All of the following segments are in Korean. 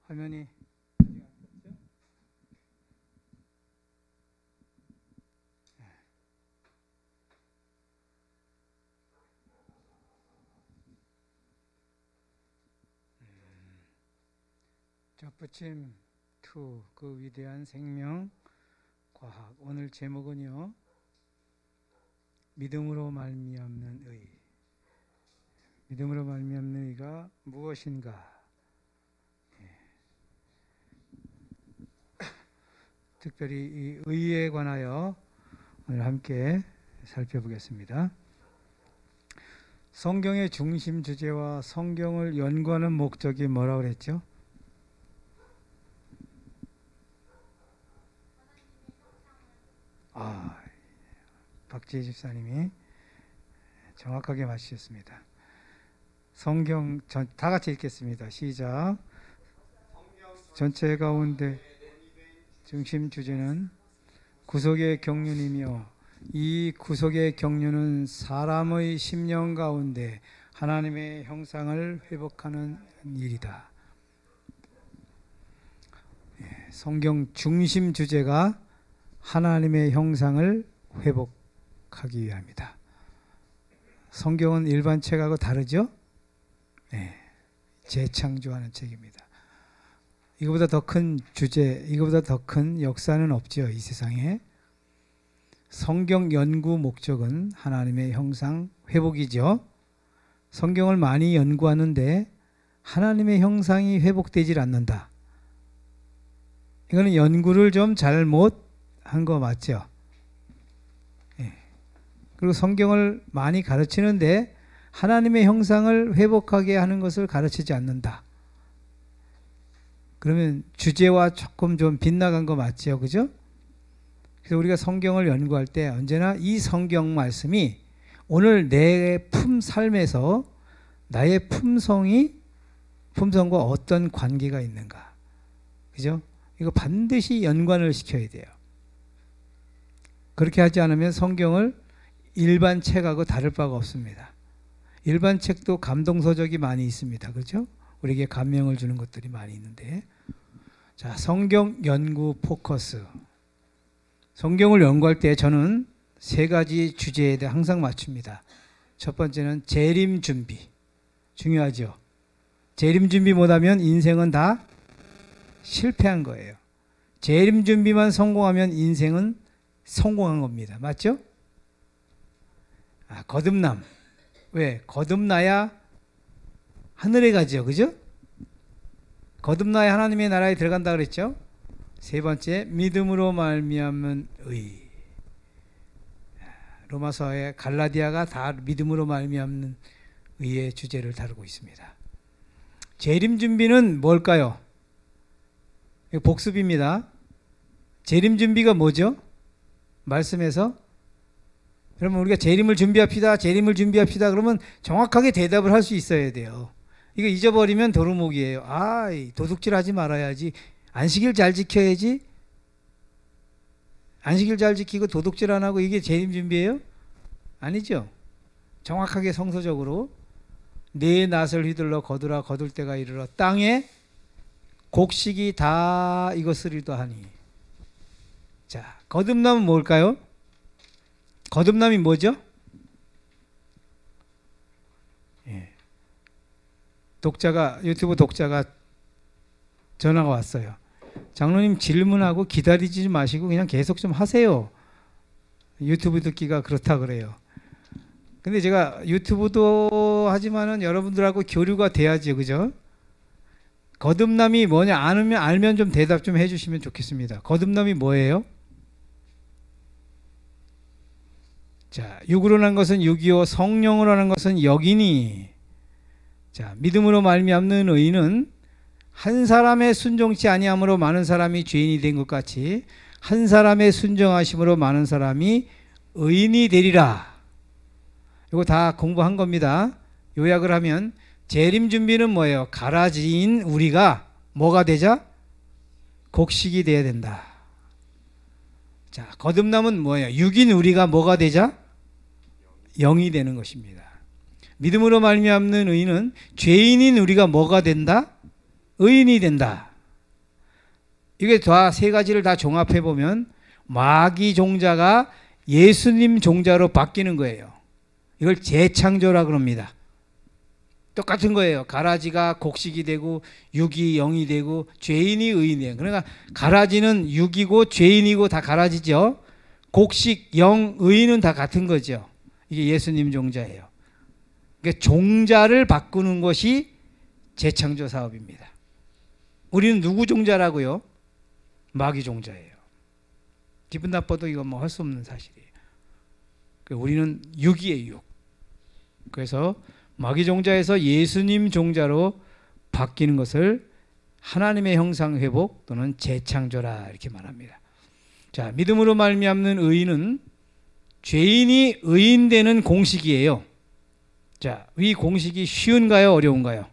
화면이 접붙임 2, 그 위대한 생명 과학. 오늘 제목은요, 믿음으로 말미암는 의. 믿음으로 말미암는 의가 무엇인가? 특별히 이 의에 관하여 오늘 함께 살펴보겠습니다. 성경의 중심 주제와 성경을 연구하는 목적이 뭐라고 그랬죠? 박지혜 집사님이 정확하게 맞추셨습니다. 성경 다 같이 읽겠습니다. 시작. 전체 가운데 중심 주제는 구속의 경륜이며 이 구속의 경륜은 사람의 심령 가운데 하나님의 형상을 회복하는 일이다. 성경 중심 주제가 하나님의 형상을 회복하기 위함이다. 성경은 일반 책하고 다르죠? 네, 재창조하는 책입니다. 이거보다 더 큰 주제, 이거보다 더 큰 역사는 없죠, 이 세상에. 성경 연구 목적은 하나님의 형상 회복이죠. 성경을 많이 연구하는데 하나님의 형상이 회복되질 않는다. 이거는 연구를 좀 잘못한 거 맞죠? 그리고 성경을 많이 가르치는데 하나님의 형상을 회복하게 하는 것을 가르치지 않는다. 그러면 주제와 조금 좀 빗나간 거 맞죠? 그죠? 그래서 우리가 성경을 연구할 때 언제나 이 성경 말씀이 오늘 내 삶에서 나의 품성과 어떤 관계가 있는가. 그죠? 이거 반드시 연관을 시켜야 돼요. 그렇게 하지 않으면 성경을 일반 책하고 다를 바가 없습니다. 일반 책도 감동서적이 많이 있습니다. 그렇죠? 우리에게 감명을 주는 것들이 많이 있는데, 자, 성경 연구 포커스. 성경을 연구할 때 저는 세 가지 주제에 대해 항상 맞춥니다. 첫 번째는 재림 준비. 중요하죠. 재림 준비 못하면 인생은 다 실패한 거예요. 재림 준비만 성공하면 인생은 성공한 겁니다. 맞죠? 거듭남. 왜? 거듭나야 하늘에 가죠. 그죠? 거듭나야 하나님의 나라에 들어간다 그랬죠? 세 번째, 믿음으로 말미암는 의. 로마서의 갈라디아가 다 믿음으로 말미암는 의의 주제를 다루고 있습니다. 재림 준비는 뭘까요? 복습입니다. 재림 준비가 뭐죠? 말씀에서 그러면 우리가 재림을 준비합시다. 재림을 준비합시다. 그러면 정확하게 대답을 할 수 있어야 돼요. 이거 잊어버리면 도루묵이에요. 도둑질 하지 말아야지. 안식일 잘 지켜야지. 안식일 잘 지키고 도둑질 안 하고 이게 재림 준비예요? 아니죠. 정확하게 성서적으로 네 낫을 휘둘러 거두라 거둘 때가 이르러 땅에 곡식이 다 이것으리도 하니. 자, 거듭남은 뭘까요? 거듭남이 뭐죠? 유튜브 독자가 전화가 왔어요. 장로님 질문하고 기다리지 마시고 그냥 계속 좀 하세요. 유튜브 듣기가 그렇다 그래요. 근데 제가 유튜브도 하지만은 여러분들하고 교류가 돼야지, 그죠? 거듭남이 뭐냐 알면 좀 대답 좀 해주시면 좋겠습니다. 거듭남이 뭐예요? 자, 육으로 난 것은 육이요 성령으로 난 것은 영이니. 자, 믿음으로 말미암는 의는 한 사람의 순종치 아니함으로 많은 사람이 죄인이 된 것 같이 한 사람의 순종하심으로 많은 사람이 의인이 되리라. 이거 다 공부한 겁니다. 요약을 하면 재림 준비는 뭐예요? 가라지인 우리가 뭐가 되자? 곡식이 돼야 된다. 자, 거듭남은 뭐예요? 육인 우리가 뭐가 되자? 영이 되는 것입니다. 믿음으로 말미암는 의인은 죄인인 우리가 뭐가 된다? 의인이 된다. 이게 다 세 가지를 다 종합해 보면 마귀 종자가 예수님 종자로 바뀌는 거예요. 이걸 재창조라 그럽니다. 똑같은 거예요. 가라지가 곡식이 되고 육이 영이 되고 죄인이 의인이에요. 그러니까 가라지는 육이고 죄인이고 다 가라지죠. 곡식, 영, 의인은 다 같은 거죠. 이게 예수님 종자예요. 그러니까 종자를 바꾸는 것이 재창조 사업입니다. 우리는 누구 종자라고요? 마귀 종자예요. 기분 나빠도 이건 뭐 할 수 없는 사실이에요. 우리는 육이에요, 육. 그래서 마귀 종자에서 예수님 종자로 바뀌는 것을 하나님의 형상 회복 또는 재창조라 이렇게 말합니다. 자, 믿음으로 말미암는 의인은 죄인이 의인 되는 공식이에요. 자, 이 공식이 쉬운가요, 어려운가요?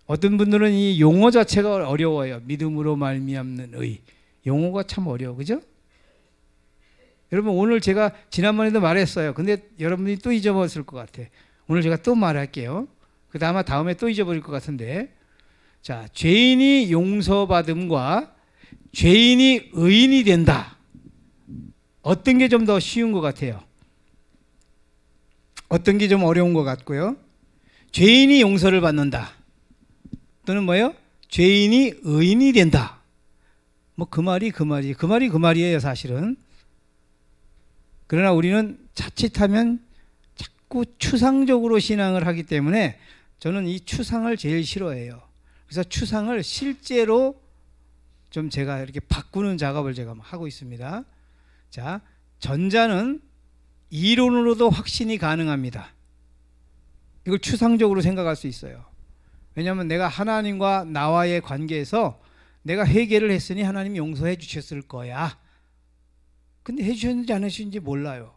어떤 분들은 이 용어 자체가 어려워요. 믿음으로 말미암는 의. 용어가 참 어려워, 그죠? 여러분, 오늘 제가 지난번에도 말했어요. 근데 여러분이 또 잊어버렸을 것 같아. 오늘 제가 또 말할게요. 아마 다음에 또 잊어버릴 것 같은데. 자, 죄인이 용서받음과 죄인이 의인이 된다. 어떤 게 좀 더 쉬운 것 같아요? 어떤 게 좀 어려운 것 같고요? 죄인이 용서를 받는다. 또는 뭐예요? 죄인이 의인이 된다. 뭐 그 말이에요, 사실은. 그러나 우리는 자칫하면 자꾸 추상적으로 신앙을 하기 때문에 저는 이 추상을 제일 싫어해요. 그래서 추상을 실제로 좀 제가 이렇게 바꾸는 작업을 제가 하고 있습니다. 자, 전자는 이론으로도 확신이 가능합니다. 이걸 추상적으로 생각할 수 있어요. 왜냐하면 내가 하나님과 나와의 관계에서 내가 회개를 했으니 하나님이 용서해 주셨을 거야. 근데 해주셨는지 안 해주셨는지 몰라요.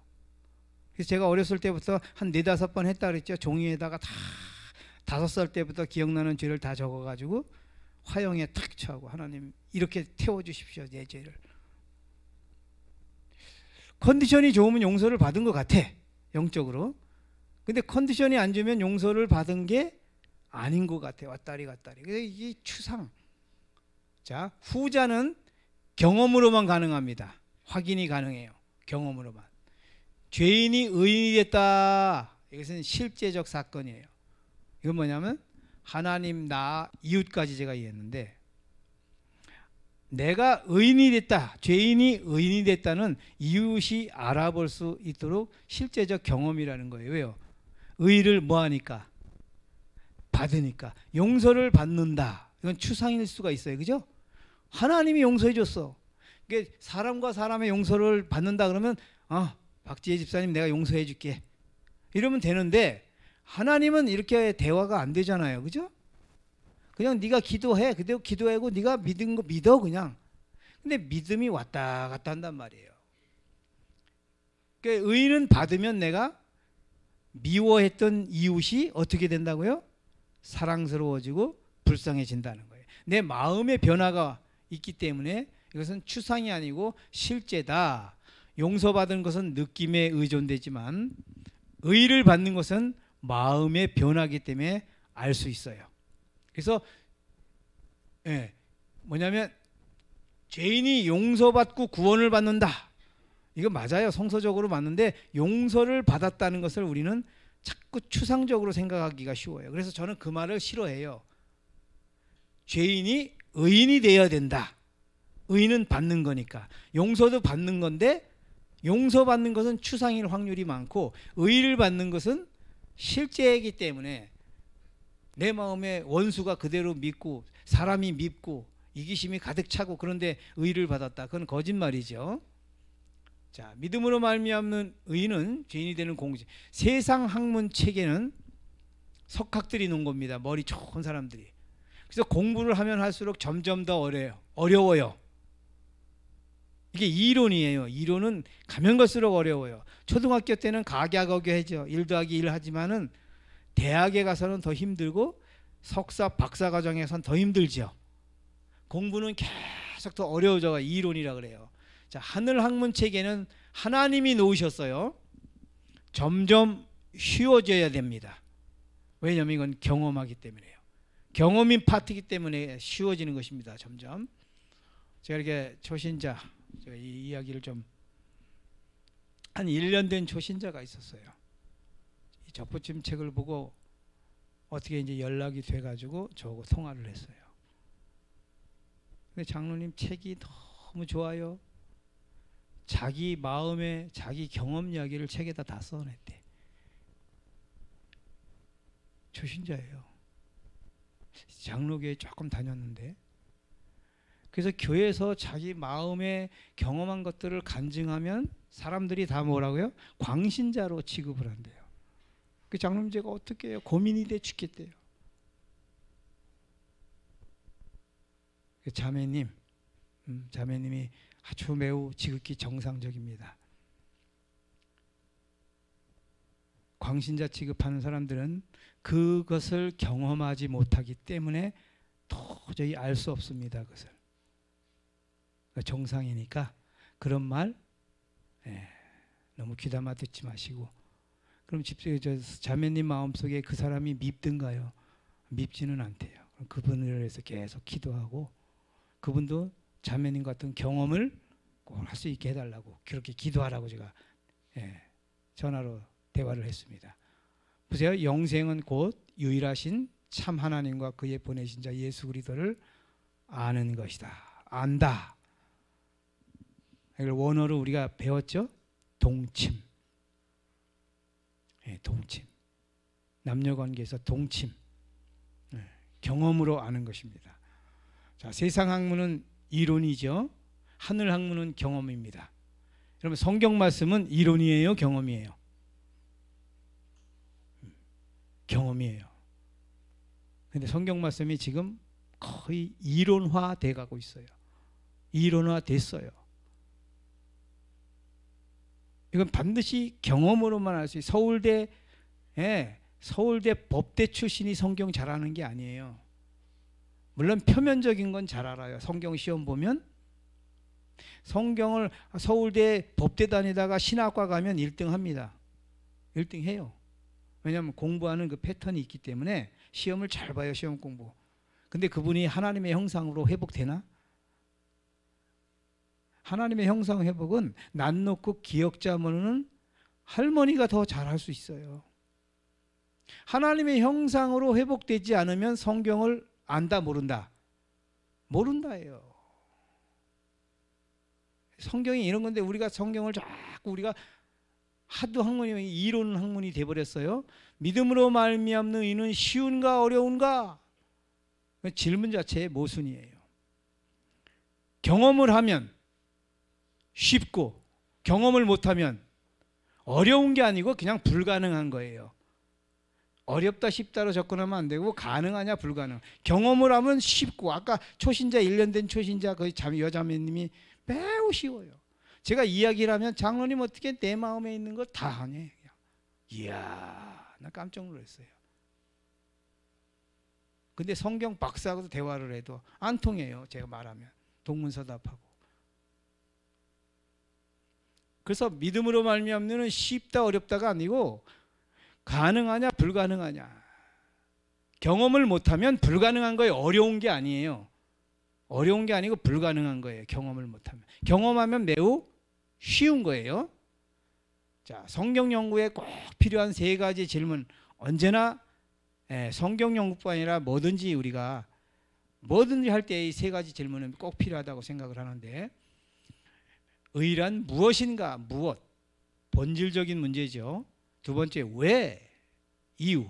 그래서 제가 어렸을 때부터 한 4-5번 했다 그랬죠. 종이에다가 다 5살 때부터 기억나는 죄를 다 적어가지고 화형에 탁 쳐하고 하나님 이렇게 태워주십시오, 내 죄를. 컨디션이 좋으면 용서를 받은 것 같아, 영적으로. 근데 컨디션이 안 좋으면 용서를 받은 게 아닌 것 같아, 왔다리 갔다리. 그래서 이게 추상. 자, 후자는 경험으로만 가능합니다. 확인이 가능해요. 경험으로만. 죄인이 의인이 됐다. 이것은 실제적 사건이에요. 이건 뭐냐면 하나님, 나, 이웃까지 제가 이해했는데, 내가 의인이 됐다, 죄인이 의인이 됐다는 이웃이 알아볼 수 있도록 실제적 경험이라는 거예요. 왜요? 의를 뭐하니까? 받으니까. 용서를 받는다. 이건 추상일 수가 있어요. 그죠? 하나님이 용서해 줬어. 그러니까 사람과 사람의 용서를 받는다 그러면 박지혜 집사님 내가 용서해 줄게, 이러면 되는데, 하나님은 이렇게 대화가 안 되잖아요. 그죠? 그냥 네가 기도해. 그대로 기도하고 네가 믿은 거 믿어, 그냥. 근데 믿음이 왔다 갔다 한단 말이에요. 그러니까 의인은 받으면 내가 미워했던 이웃이 어떻게 된다고요? 사랑스러워지고 불쌍해진다는 거예요. 내 마음의 변화가 있기 때문에 이것은 추상이 아니고 실제다. 용서받은 것은 느낌에 의존되지만 의를 받는 것은 마음의 변화이기 때문에 알 수 있어요. 그래서 뭐냐면 죄인이 용서받고 구원을 받는다. 이거 맞아요. 성서적으로 맞는데 용서를 받았다는 것을 우리는 자꾸 추상적으로 생각하기가 쉬워요. 그래서 저는 그 말을 싫어해요. 죄인이 의인이 되어야 된다. 의인은 받는 거니까. 용서도 받는 건데 용서받는 것은 추상일 확률이 많고 의를 받는 것은 실제이기 때문에 내 마음에 원수가 그대로 믿고 사람이 밉고 이기심이 가득 차고 그런데 의를 받았다. 그건 거짓말이죠. 자, 믿음으로 말미암는 의인은 죄인이 되는 공식. 세상 학문 책에는 석학들이 놓은 겁니다. 머리 좋은 사람들이. 그래서 공부를 하면 할수록 점점 더 어려워요. 이게 이론이에요. 이론은 가면 갈수록 어려워요. 초등학교 때는 가갸거겨하죠. 1 더하기 1 하지만은 대학에 가서는 더 힘들고 석사, 박사 과정에서는 더 힘들죠. 공부는 계속 더 어려워져가 이론이라 그래요. 자, 하늘 학문 책에는 하나님이 놓으셨어요. 점점 쉬워져야 됩니다. 왜냐하면 이건 경험하기 때문에요. 경험인 파트이기 때문에 쉬워지는 것입니다. 점점. 제가 이렇게 초신자, 제가 이 이야기를 좀 한 1년 된 초신자가 있었어요. 이 적부침 책을 보고 어떻게 이제 연락이 돼가지고 저하고 통화를 했어요. 근데 장로님 책이 너무 좋아요. 자기 마음에 자기 경험 이야기를 책에다 다 써냈대. 초신자예요. 장로교에 조금 다녔는데, 그래서 교회에서 자기 마음에 경험한 것들을 간증하면 사람들이 다 뭐라고요? 광신자로 취급을 한대요. 그 장로님 제가 어떻게 해요? 고민이 돼 죽겠대요. 그 자매님이 아주 매우 지극히 정상적입니다. 광신자 취급하는 사람들은 그것을 경험하지 못하기 때문에 도저히 알 수 없습니다. 그것을. 정상이니까 그런 말 너무 귀담아 듣지 마시고, 그럼 자매님 마음속에 그 사람이 밉든가요? 밉지는 않대요. 그분을 위해서 계속 기도하고, 그분도 자매님 같은 경험을 꼭 할 수 있게 해달라고 그렇게 기도하라고 제가 전화로 대화를 했습니다. 보세요. 영생은 곧 유일하신 참 하나님과 그의 보내신 자 예수 그리스도를 아는 것이다. 안다. 이걸 원어로 우리가 배웠죠? 동침. 동침. 남녀관계에서 동침. 경험으로 아는 것입니다. 자, 세상 학문은 이론이죠. 하늘 학문은 경험입니다. 여러분, 성경 말씀은 이론이에요, 경험이에요? 경험이에요. 근데 성경 말씀이 지금 거의 이론화 돼 가고 있어요. 이론화 됐어요. 이건 반드시 경험으로만 할 수 있어요. 서울대 법대 출신이 성경 잘 아는 게 아니에요. 물론 표면적인 건 잘 알아요. 성경 시험 보면 성경을 서울대 법대 다니다가 신학과 가면 1등 합니다. 1등 해요. 왜냐하면 공부하는 그 패턴이 있기 때문에 시험을 잘 봐요. 시험 공부. 근데 그분이 하나님의 형상으로 회복되나? 하나님의 형상 회복은 난 놓고 기억자 모르는 할머니가 더 잘할 수 있어요. 하나님의 형상으로 회복되지 않으면 성경을 안다 모른다? 모른다예요. 성경이 이런 건데 우리가 성경을 자꾸 우리가 하도 학문이 이론 학문이 돼버렸어요. 믿음으로 말미암는 의는 쉬운가 어려운가? 질문 자체의 모순이에요. 경험을 하면 쉽고 경험을 못하면 어려운 게 아니고 그냥 불가능한 거예요. 어렵다 쉽다로 접근하면 안 되고 가능하냐 불가능. 경험을 하면 쉽고, 아까 초신자 1년 된 초신자 그 여자매님이 매우 쉬워요. 제가 이야기를 하면 장로님 어떻게 내 마음에 있는 거 다 하네. 이야, 나 깜짝 놀랐어요. 근데 성경 박사하고도 대화를 해도 안 통해요. 제가 말하면 동문서답하고. 그래서 믿음으로 말미암는 쉽다 어렵다가 아니고 가능하냐 불가능하냐. 경험을 못하면 불가능한 거예요. 어려운 게 아니에요. 어려운 게 아니고 불가능한 거예요. 경험을 못하면. 경험하면 매우 쉬운 거예요. 자, 성경 연구에 꼭 필요한 3가지 질문. 언제나 성경 연구뿐 아니라 뭐든지 우리가 뭐든지 할 때 이 3가지 질문은 꼭 필요하다고 생각을 하는데, 의란 무엇인가? 무엇? 본질적인 문제죠. 2번째, 왜? 이유.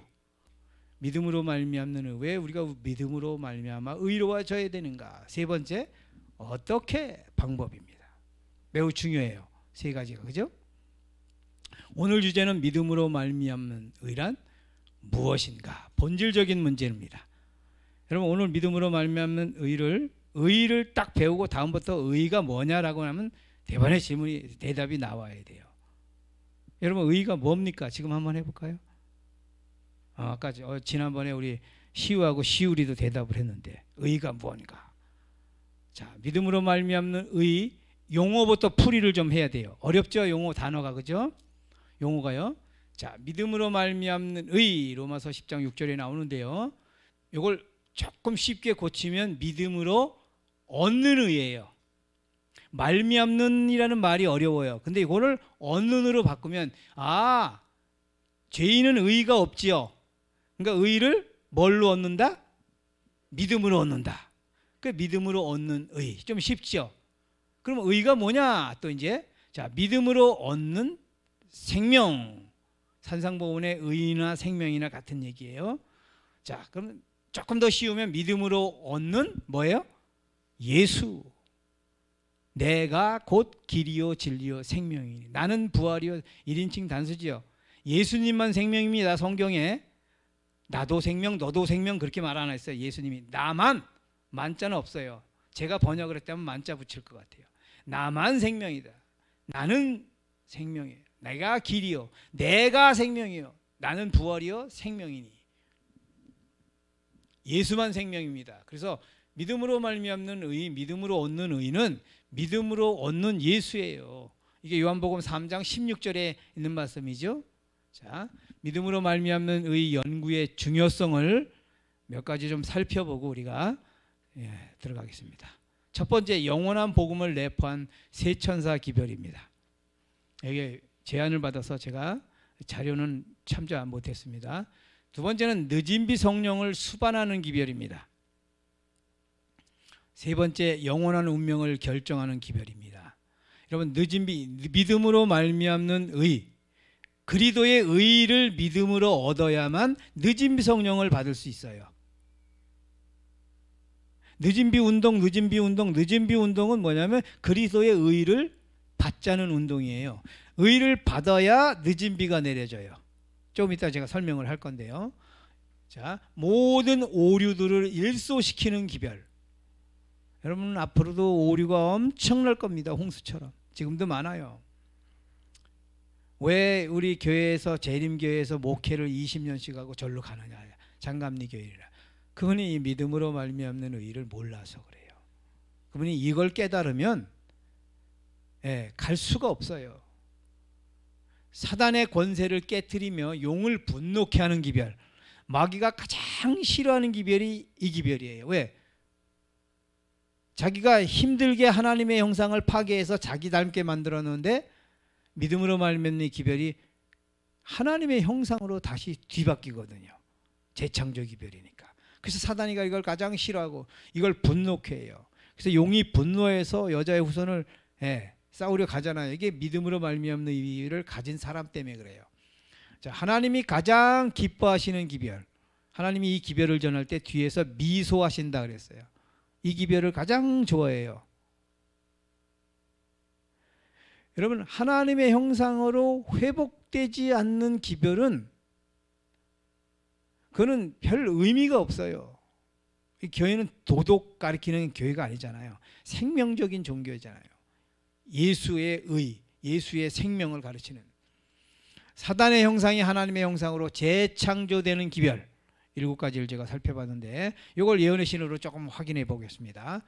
믿음으로 말미암는 의. 왜 우리가 믿음으로 말미암아 의로워져야 되는가? 3번째, 어떻게? 방법입니다. 매우 중요해요. 3가지가. 그죠? 오늘 주제는 믿음으로 말미암는 의란 무엇인가? 본질적인 문제입니다. 여러분, 오늘 믿음으로 말미암는 의를 딱 배우고 다음부터 의가 뭐냐라고 하면 대반의 질문이 대답이 나와야 돼요. 여러분, 의가 뭡니까? 지금 한번 해볼까요? 아까 지난번에 우리 시우하고 시우리도 대답을 했는데 의가 무엇인가? 자, 믿음으로 말미암는 의 용어부터 풀이를 좀 해야 돼요. 어렵죠? 용어 단어가. 그죠? 용어가요. 자, 믿음으로 말미암는 의 로마서 10장 6절에 나오는데요. 이걸 조금 쉽게 고치면 믿음으로 얻는 의예요. 말미암는이라는 말이 어려워요. 근데 이거를 얻는으로 바꾸면 죄인은 의가 없지요. 그러니까 의를 뭘로 얻는다? 믿음으로 얻는다. 그 믿음으로 얻는 의. 좀 쉽죠? 그럼 의가 뭐냐? 또 이제 믿음으로 얻는 생명. 산상보훈의 의나 생명이나 같은 얘기예요. 자, 그럼 조금 더 쉬우면 믿음으로 얻는 뭐예요? 예수. 내가 곧 길이요 진리요 생명이니. 나는 부활이요. 1인칭 단수지요. 예수님만 생명입니다. 성경에. 나도 생명, 너도 생명 그렇게 말 안 했어요. 예수님이. 나만. 만자는 없어요. 제가 번역을 했다면 만자 붙일 것 같아요. 나만 생명이다. 나는 생명이에요. 내가 길이요. 내가 생명이요. 나는 부활이요. 생명이니. 예수만 생명입니다. 그래서 믿음으로 말미암는 의, 믿음으로 얻는 의는 믿음으로 얻는 예수예요. 이게 요한복음 3장 16절에 있는 말씀이죠. 자, 믿음으로 말미암는 의 연구의 중요성을 몇 가지 좀 살펴보고 우리가 들어가겠습니다. 첫 번째, 영원한 복음을 내포한 세 천사 기별입니다. 이게 제안을 받아서 제가 자료는 참조 못했습니다. 두 번째는 늦은 비 성령을 수반하는 기별입니다. 세 번째, 영원한 운명을 결정하는 기별입니다. 여러분, 늦은 비, 믿음으로 말미암는 의, 그리스도의 의를 믿음으로 얻어야만 늦은 비 성령을 받을 수 있어요. 늦은 비 운동, 늦은 비 운동, 늦은 비 운동은 뭐냐면 그리스도의 의를 받자는 운동이에요. 의를 받아야 늦은 비가 내려져요. 조금 이따 제가 설명을 할 건데요. 자, 모든 오류들을 일소시키는 기별. 여러분, 앞으로도 오류가 엄청날 겁니다. 홍수처럼. 지금도 많아요. 왜 우리 교회에서, 재림교회에서 목회를 20년씩 하고 절로 가느냐. 장감리 교회라. 그분이 이 믿음으로 말미암는 의를 몰라서 그래요. 그분이 이걸 깨달으면 갈 수가 없어요. 사단의 권세를 깨트리며 용을 분노케 하는 기별. 마귀가 가장 싫어하는 기별이 이 기별이에요. 왜? 자기가 힘들게 하나님의 형상을 파괴해서 자기 닮게 만들었는데 믿음으로 말미암는 이 기별이 하나님의 형상으로 다시 뒤바뀌거든요. 재창조 기별이니까. 그래서 사단이가 이걸 가장 싫어하고 이걸 분노케 해요. 그래서 용이 분노해서 여자의 후손을 싸우려 가잖아요. 이게 믿음으로 말미암는 의를 가진 사람 때문에 그래요. 자, 하나님이 가장 기뻐하시는 기별. 하나님이 이 기별을 전할 때 뒤에서 미소하신다 그랬어요. 이 기별을 가장 좋아해요. 여러분, 하나님의 형상으로 회복되지 않는 기별은 그거는 별 의미가 없어요. 이 교회는 도덕 가리키는 교회가 아니잖아요. 생명적인 종교잖아요. 예수의 의, 예수의 생명을 가르치는. 사단의 형상이 하나님의 형상으로 재창조되는 기별. 7가지를 제가 살펴봤는데 이걸 예언의 신으로 조금 확인해 보겠습니다.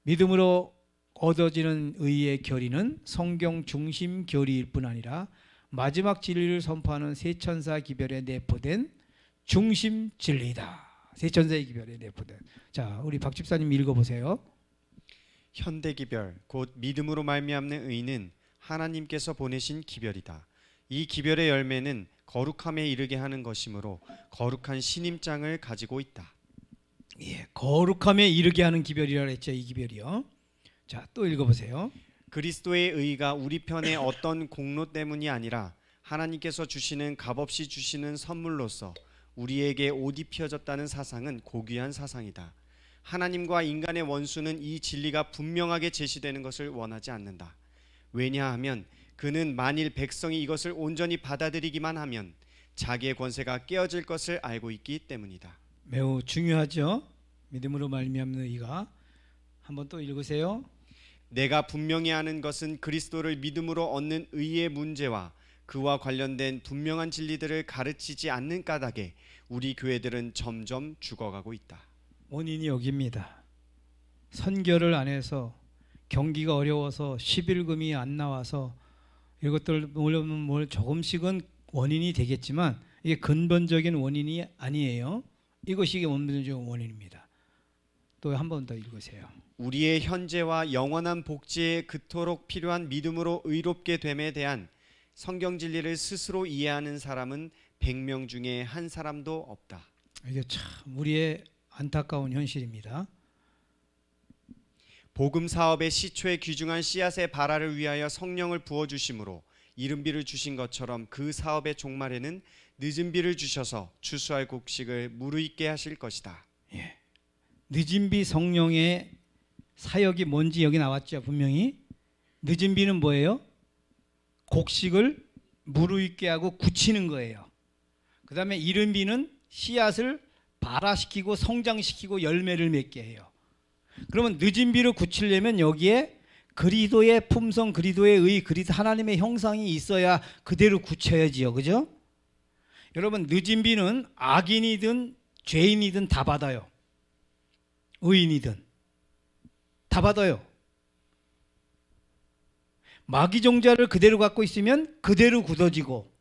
믿음으로 얻어지는 의의 결의는 성경 중심 결의일 뿐 아니라 마지막 진리를 선포하는 세 천사 기별에 내포된 중심 진리다. 세 천사의 기별에 내포된. 자, 우리 박 집사님 읽어보세요. 현대 기별, 곧 믿음으로 말미암는 의는 하나님께서 보내신 기별이다. 이 기별의 열매는 거룩함에 이르게 하는 것이므로 거룩한 신임장을 가지고 있다. 예, 거룩함에 이르게 하는 기별이라 했죠. 이 기별이요. 자, 또 읽어보세요. 그리스도의 의가 우리 편의 어떤 공로 때문이 아니라 하나님께서 주시는 값없이 주시는 선물로서 우리에게 옷 입혀졌다는 사상은 고귀한 사상이다. 하나님과 인간의 원수는 이 진리가 분명하게 제시되는 것을 원하지 않는다. 왜냐하면 그는 만일 백성이 이것을 온전히 받아들이기만 하면 자기의 권세가 깨어질 것을 알고 있기 때문이다. 매우 중요하죠. 믿음으로 말미암는 의가. 한번 또 읽으세요. 내가 분명히 아는 것은 그리스도를 믿음으로 얻는 의의 문제와 그와 관련된 분명한 진리들을 가르치지 않는 까닭에 우리 교회들은 점점 죽어가고 있다. 원인이 여기입니다. 선결을 안 해서, 경기가 어려워서 11금이 안 나와서, 이것들 물론 조금씩은 원인이 되겠지만 이게 근본적인 원인이 아니에요. 이것이 원본적인 원인입니다. 또 한 번 더 읽으세요. 우리의 현재와 영원한 복지에 그토록 필요한 믿음으로 의롭게 됨에 대한 성경 진리를 스스로 이해하는 사람은 100명 중에 한 사람도 없다. 이게 참 우리의 안타까운 현실입니다. 복음 사업의 시초에 귀중한 씨앗의 발화를 위하여 성령을 부어 주심으로 이른 비를 주신 것처럼 그 사업의 종말에는 늦은 비를 주셔서 추수할 곡식을 무르익게 하실 것이다. 예. 늦은 비 성령의 사역이 뭔지 여기 나왔죠. 분명히 늦은 비는 뭐예요? 곡식을 무르익게 하고 굳히는 거예요. 그 다음에 이른 비는 씨앗을 발화시키고 성장시키고 열매를 맺게 해요. 그러면 늦은 비를 굳히려면 여기에 그리스도의 품성, 그리스도의 의, 그리스도 하나님의 형상이 있어야 그대로 굳혀야지요. 그죠? 여러분, 늦은 비는 악인이든 죄인이든 다 받아요. 의인이든 다 받아요. 마귀 종자를 그대로 갖고 있으면 그대로 굳어지고,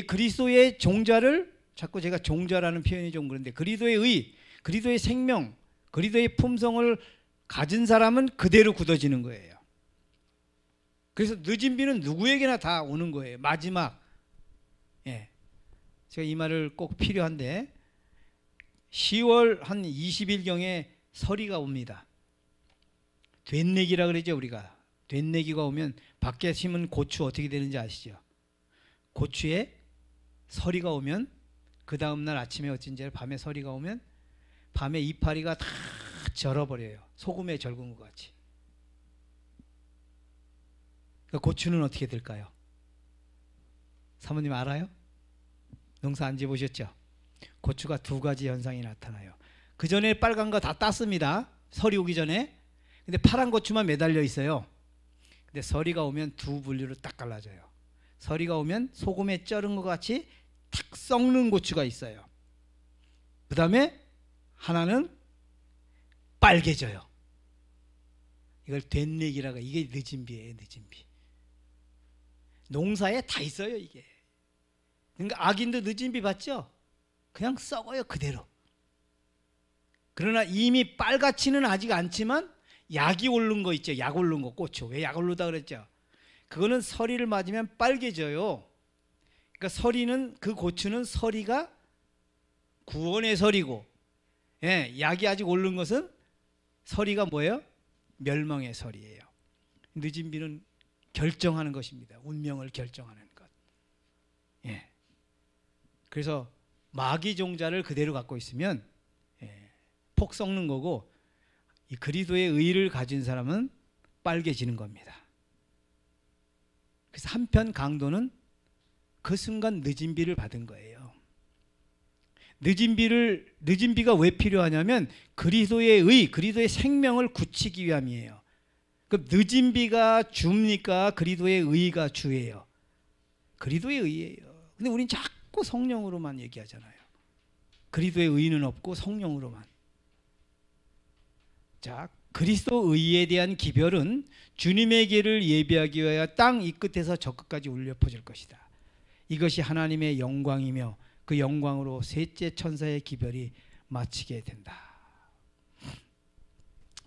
그리스도의 종자를, 자꾸 제가 종자라는 표현이 좀 그런데, 그리스도의 의, 그리스도의 생명, 그리스도의 품성을 가진 사람은 그대로 굳어지는 거예요. 그래서 늦은 비는 누구에게나 다 오는 거예요. 마지막. 예. 제가 이 말을 꼭 필요한데, 10월 한 20일경에 서리가 옵니다. 된내기라 그러죠, 우리가. 된내기가 오면 밖에 심은 고추 어떻게 되는지 아시죠? 고추에 서리가 오면 그 다음날 아침에 어쩐지 밤에 서리가 오면 밤에 이파리가 다 절어버려요. 소금에 절군 것 같이. 그 고추는 어떻게 될까요? 사모님 알아요? 농사 안 지보셨죠? 고추가 두 가지 현상이 나타나요. 그 전에 빨간 거 다 땄습니다. 서리 오기 전에. 근데 파란 고추만 매달려 있어요. 근데 서리가 오면 두 분류로 딱 갈라져요. 서리가 오면 소금에 쩔은 것 같이 탁 썩는 고추가 있어요. 그 다음에 하나는 빨개져요. 이걸 된내기라고. 이게 늦은 비예요. 늦은 비. 농사에 다 있어요, 이게. 그러니까 악인도 늦은 비 봤죠? 그냥 썩어요, 그대로. 그러나 이미 빨갛지는 아직 않지만 약이 오른 거 있죠. 약 오른 거, 고추. 왜 약 오르다 그랬죠? 그거는 서리를 맞으면 빨개져요. 그러니까 서리는, 그 고추는 서리가 구원의 서리고, 예, 약이 아직 오른 것은 서리가 뭐예요? 멸망의 서리예요. 늦은 비는 결정하는 것입니다. 운명을 결정하는 것. 예. 그래서 마귀 종자를 그대로 갖고 있으면 폭 썩는 거고, 이 그리스도의 의를 가진 사람은 빨개지는 겁니다. 그래서 한편 강도는 그 순간 늦은 비를 받은 거예요. 늦은 비가 왜 필요하냐면 그리스도의 의, 그리스도의 생명을 굳히기 위함이에요. 그럼 늦은 비가 주입니까? 그리스도의 의가 주예요. 그리스도의 의예요. 근데 우린 자꾸 성령으로만 얘기하잖아요. 그리스도의 의는 없고 성령으로만. 자, 그리스도 의에 대한 기별은 주님의 길을 예비하기 위하여 땅 이 끝에서 저 끝까지 울려 퍼질 것이다. 이것이 하나님의 영광이며 그 영광으로 셋째 천사의 기별이 마치게 된다.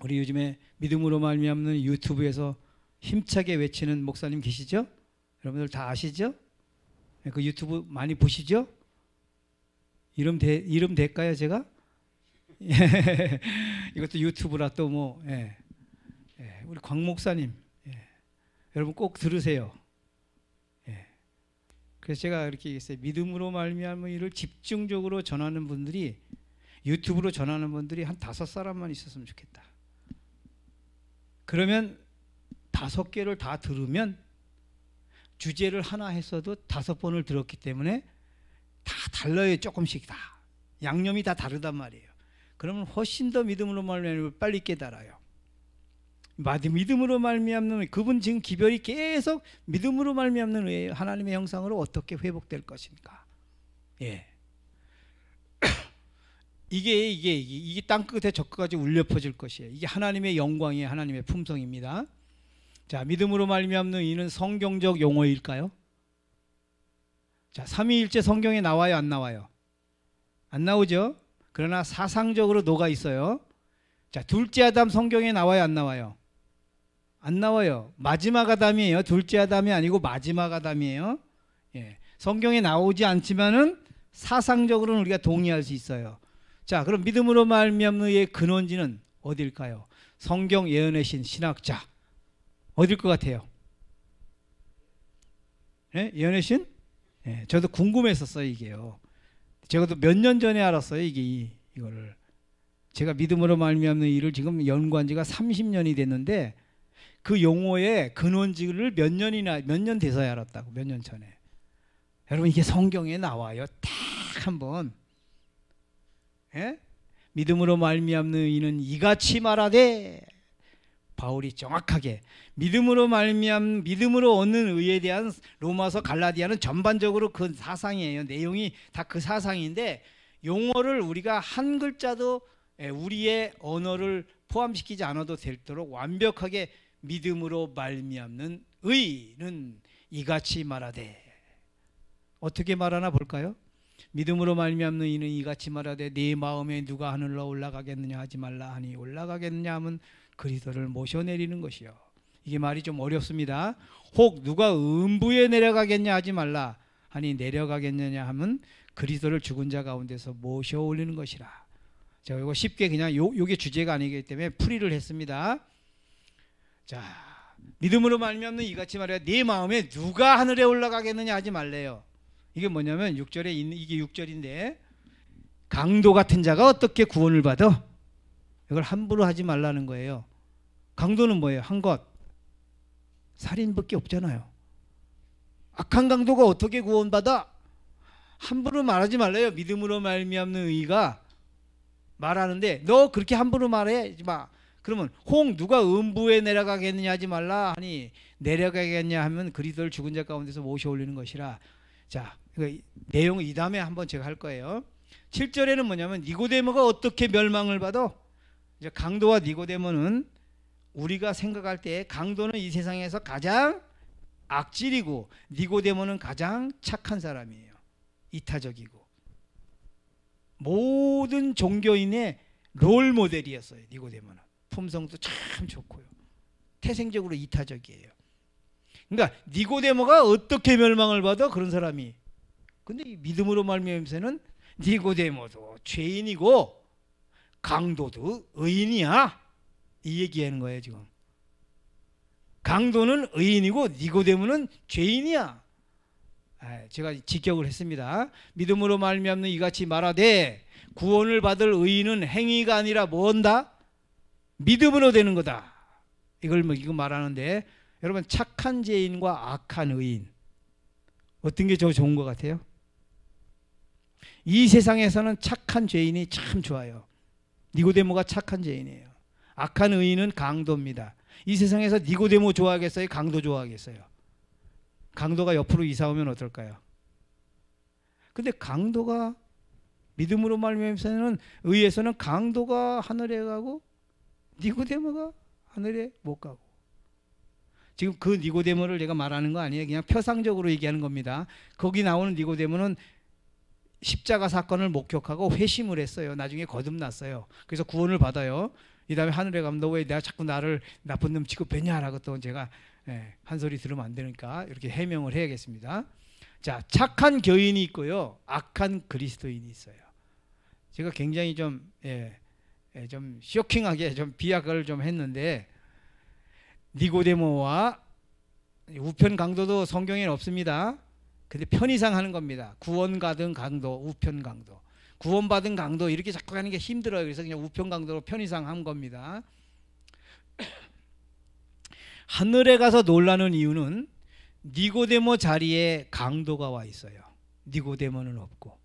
우리 요즘에 믿음으로 말미암는 유튜브에서 힘차게 외치는 목사님 계시죠? 여러분들 다 아시죠? 그 유튜브 많이 보시죠? 이름 될까요, 제가? 이것도 유튜브라 또 뭐, 우리 광 목사님, 여러분 꼭 들으세요. 그래서 제가 이렇게 얘기했어요. 믿음으로 말미암은 이를 집중적으로 전하는 분들이, 유튜브로 전하는 분들이 한 5사람만 있었으면 좋겠다. 그러면 5개를 다 들으면 주제를 하나 했어도 5번을 들었기 때문에 다 달라요. 조금씩 다. 양념이 다 다르단 말이에요. 그러면 훨씬 더 믿음으로 말미암으면 빨리 깨달아요. 믿음으로 말미암는, 그분 지금 기별이 계속 믿음으로 말미암는 하나님의 형상으로 어떻게 회복될 것인가. 예. 이게 땅끝에 저 끝까지 울려 퍼질 것이에요. 이게 하나님의 영광이에요. 하나님의 품성입니다. 자, 믿음으로 말미암는 이는 성경적 용어일까요? 자, 삼위일체 성경에 나와요, 안 나와요? 안 나오죠? 그러나 사상적으로 녹아 있어요. 자, 둘째 아담 성경에 나와요, 안 나와요? 안 나와요. 마지막 아담이에요. 둘째 아담이 아니고 마지막 아담이에요. 예. 성경에 나오지 않지만은 사상적으로는 우리가 동의할 수 있어요. 자, 그럼 믿음으로 말미암는 의의 근원지는 어딜까요? 성경 예언의 신학자 어딜 것 같아요? 예? 예언의 신? 예, 저도 궁금했었어요, 이게요. 제가 또 몇 년 전에 알았어요, 이거를. 제가 믿음으로 말미암는 일을 지금 연구한 지가 30년이 됐는데 그 용어의 근원지를 몇 년 돼서야 알았다고. 몇 년 전에. 여러분, 이게 성경에 나와요. 딱 한번. 예? 믿음으로 말미암는 이는 이같이 말하되, 바울이 정확하게 믿음으로 얻는 의에 대한 로마서 갈라디아는 전반적으로 그 사상이에요. 내용이 다 그 사상인데 용어를 우리가 한 글자도 우리의 언어를 포함시키지 않아도 되도록 완벽하게 믿음으로 말미암는 의는 이같이 말하되, 어떻게 말하나 볼까요? 믿음으로 말미암는 이는 이같이 말하되 네 마음에 누가 하늘로 올라가겠느냐 하지 말라 하니 올라가겠느냐 하면 그리스도를 모셔내리는 것이요. 이게 말이 좀 어렵습니다. 혹 누가 음부에 내려가겠냐 하지 말라 하니 내려가겠느냐 하면 그리스도를 죽은 자 가운데서 모셔 올리는 것이라. 제가 이거 쉽게 그냥 요게 주제가 아니기 때문에 풀이를 했습니다. 자, 믿음으로 말미암는 이같이 말해 네 마음에 누가 하늘에 올라가겠느냐 하지 말래요. 이게 뭐냐면 6절에 있는, 이게 6절인데 강도 같은 자가 어떻게 구원을 받아? 이걸 함부로 하지 말라는 거예요. 강도는 뭐예요? 한 것, 살인밖에 없잖아요. 악한 강도가 어떻게 구원받아? 함부로 말하지 말래요. 믿음으로 말미암는 의가 말하는데 너 그렇게 함부로 말하지 마. 그러면 혹 누가 음부에 내려가겠느냐 하지 말라 하니 내려가겠냐 하면 그리스도를 죽은 자 가운데서 모셔 올리는 것이라. 자, 내용은 이 다음에 한번 제가 할 거예요. 7절에는 뭐냐면 니고데모가 어떻게 멸망을 받아? 이제 강도와 니고데모는 우리가 생각할 때 강도는 이 세상에서 가장 악질이고 니고데모는 가장 착한 사람이에요. 이타적이고 모든 종교인의 롤 모델이었어요. 니고데모는 품성도 참 좋고요. 태생적으로 이타적이에요. 그러니까 니고데모가 어떻게 멸망을 받아? 그런 사람이. 근데 이 믿음으로 말미암아서는 니고데모도 죄인이고 강도도 의인이야. 이 얘기하는 거예요, 지금. 강도는 의인이고 니고데모는 죄인이야. 제가 직격을 했습니다. 믿음으로 말미암는 이같이 말하되 구원을 받을 의인은 행위가 아니라 뭔다? 믿음으로 되는 거다. 이거 말하는데 여러분, 착한 죄인과 악한 의인 어떤 게 더 좋은 것 같아요? 이 세상에서는 착한 죄인이 참 좋아요. 니고데모가 착한 죄인이에요. 악한 의인은 강도입니다. 이 세상에서 니고데모 좋아하겠어요? 강도 좋아하겠어요? 강도가 옆으로 이사 오면 어떨까요? 근데 강도가 믿음으로 말미암아서는 의에서는 강도가 하늘에 가고 니고데모가 하늘에 못 가고. 지금 그 니고데모를 제가 말하는 거 아니에요. 그냥 표상적으로 얘기하는 겁니다. 거기 나오는 니고데모는 십자가 사건을 목격하고 회심을 했어요. 나중에 거듭났어요. 그래서 구원을 받아요. 이 다음에 하늘에 가면 너 왜 내가 자꾸 나를 나쁜 놈 취급했냐라고 또 제가 한 소리 들으면 안 되니까 이렇게 해명을 해야겠습니다. 자, 착한 교인이 있고요, 악한 그리스도인이 있어요. 제가 굉장히 좀 쇼킹하게 좀 비약을 좀 했는데 니고데모와 우편 강도도 성경에는 없습니다. 근데 편의상 하는 겁니다. 구원받은 강도, 우편 강도. 구원받은 강도 이렇게 자꾸 하는 게 힘들어요. 그래서 그냥 우편 강도로 편의상 한 겁니다. 하늘에 가서 놀라는 이유는 니고데모 자리에 강도가 와 있어요. 니고데모는 없고.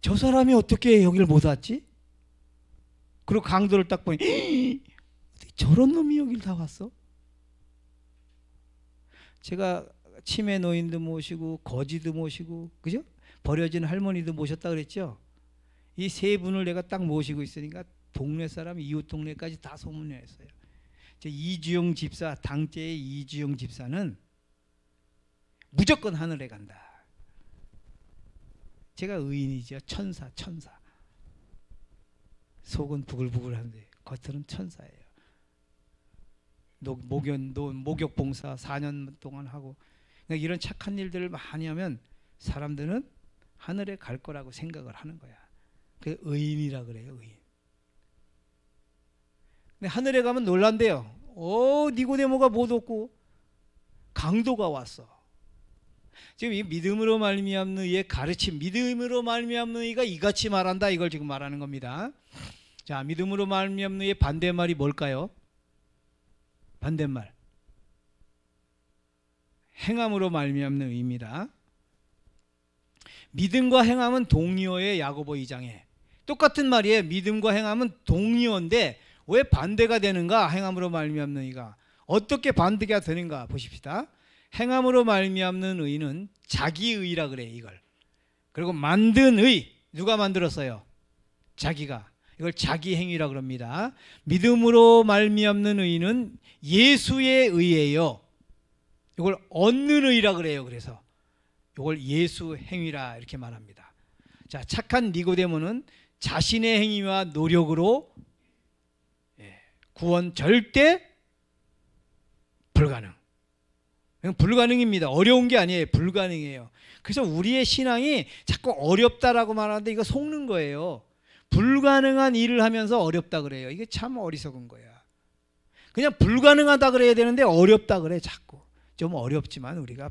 저 사람이 어떻게 여기를 못 왔지? 그리고 강도를 딱 보니 저런 놈이 여길 다 왔어? 제가 치매 노인도 모시고 거지도 모시고, 그죠? 버려진 할머니도 모셨다 그랬죠? 이 세 분을 내가 딱 모시고 있으니까 동네 사람, 이웃 동네까지 다 소문냈어요. 이주영 집사, 당제의 이주영 집사는 무조건 하늘에 간다. 제가 의인이죠. 천사. 속은 부글부글한데 겉으로는 천사예요. 목욕 봉사 4년 동안 하고, 그러니까 이런 착한 일들을 많이 하면 사람들은 하늘에 갈 거라고 생각을 하는 거야. 그게 의인이라 그래요. 의인. 근데 하늘에 가면 놀란대요. 니고데모가 못 얻고 강도가 왔어. 지금 이 믿음으로 말미암는 의의 가르침, 믿음으로 말미암는 의가 이같이 말한다, 이걸 지금 말하는 겁니다. 자, 믿음으로 말미암는 의의 반대말이 뭘까요? 반대말, 행함으로 말미암는 의입니다. 믿음과 행함은 동의어의 야고보 2장에 똑같은 말이에요. 믿음과 행함은 동의어인데 왜 반대가 되는가? 행함으로 말미암는 의가 어떻게 반대가 되는가 보십시다. 행함으로 말미암는 의는 자기의라 그래요, 이걸. 그리고 만든 의, 누가 만들었어요? 자기가. 이걸 자기행위라 그럽니다. 믿음으로 말미암는 의는 예수의 의예요. 이걸 얻는 의라 그래요. 그래서 이걸 예수 행위라 이렇게 말합니다. 자, 착한 니고데모는 자신의 행위와 노력으로 구원 절대 불가능. 불가능입니다. 어려운 게 아니에요. 불가능해요. 그래서 우리의 신앙이 자꾸 어렵다라고 말하는데 이거 속는 거예요. 불가능한 일을 하면서 어렵다 그래요. 이게 참 어리석은 거야. 그냥 불가능하다 그래야 되는데 어렵다 그래 자꾸. 좀 어렵지만 우리가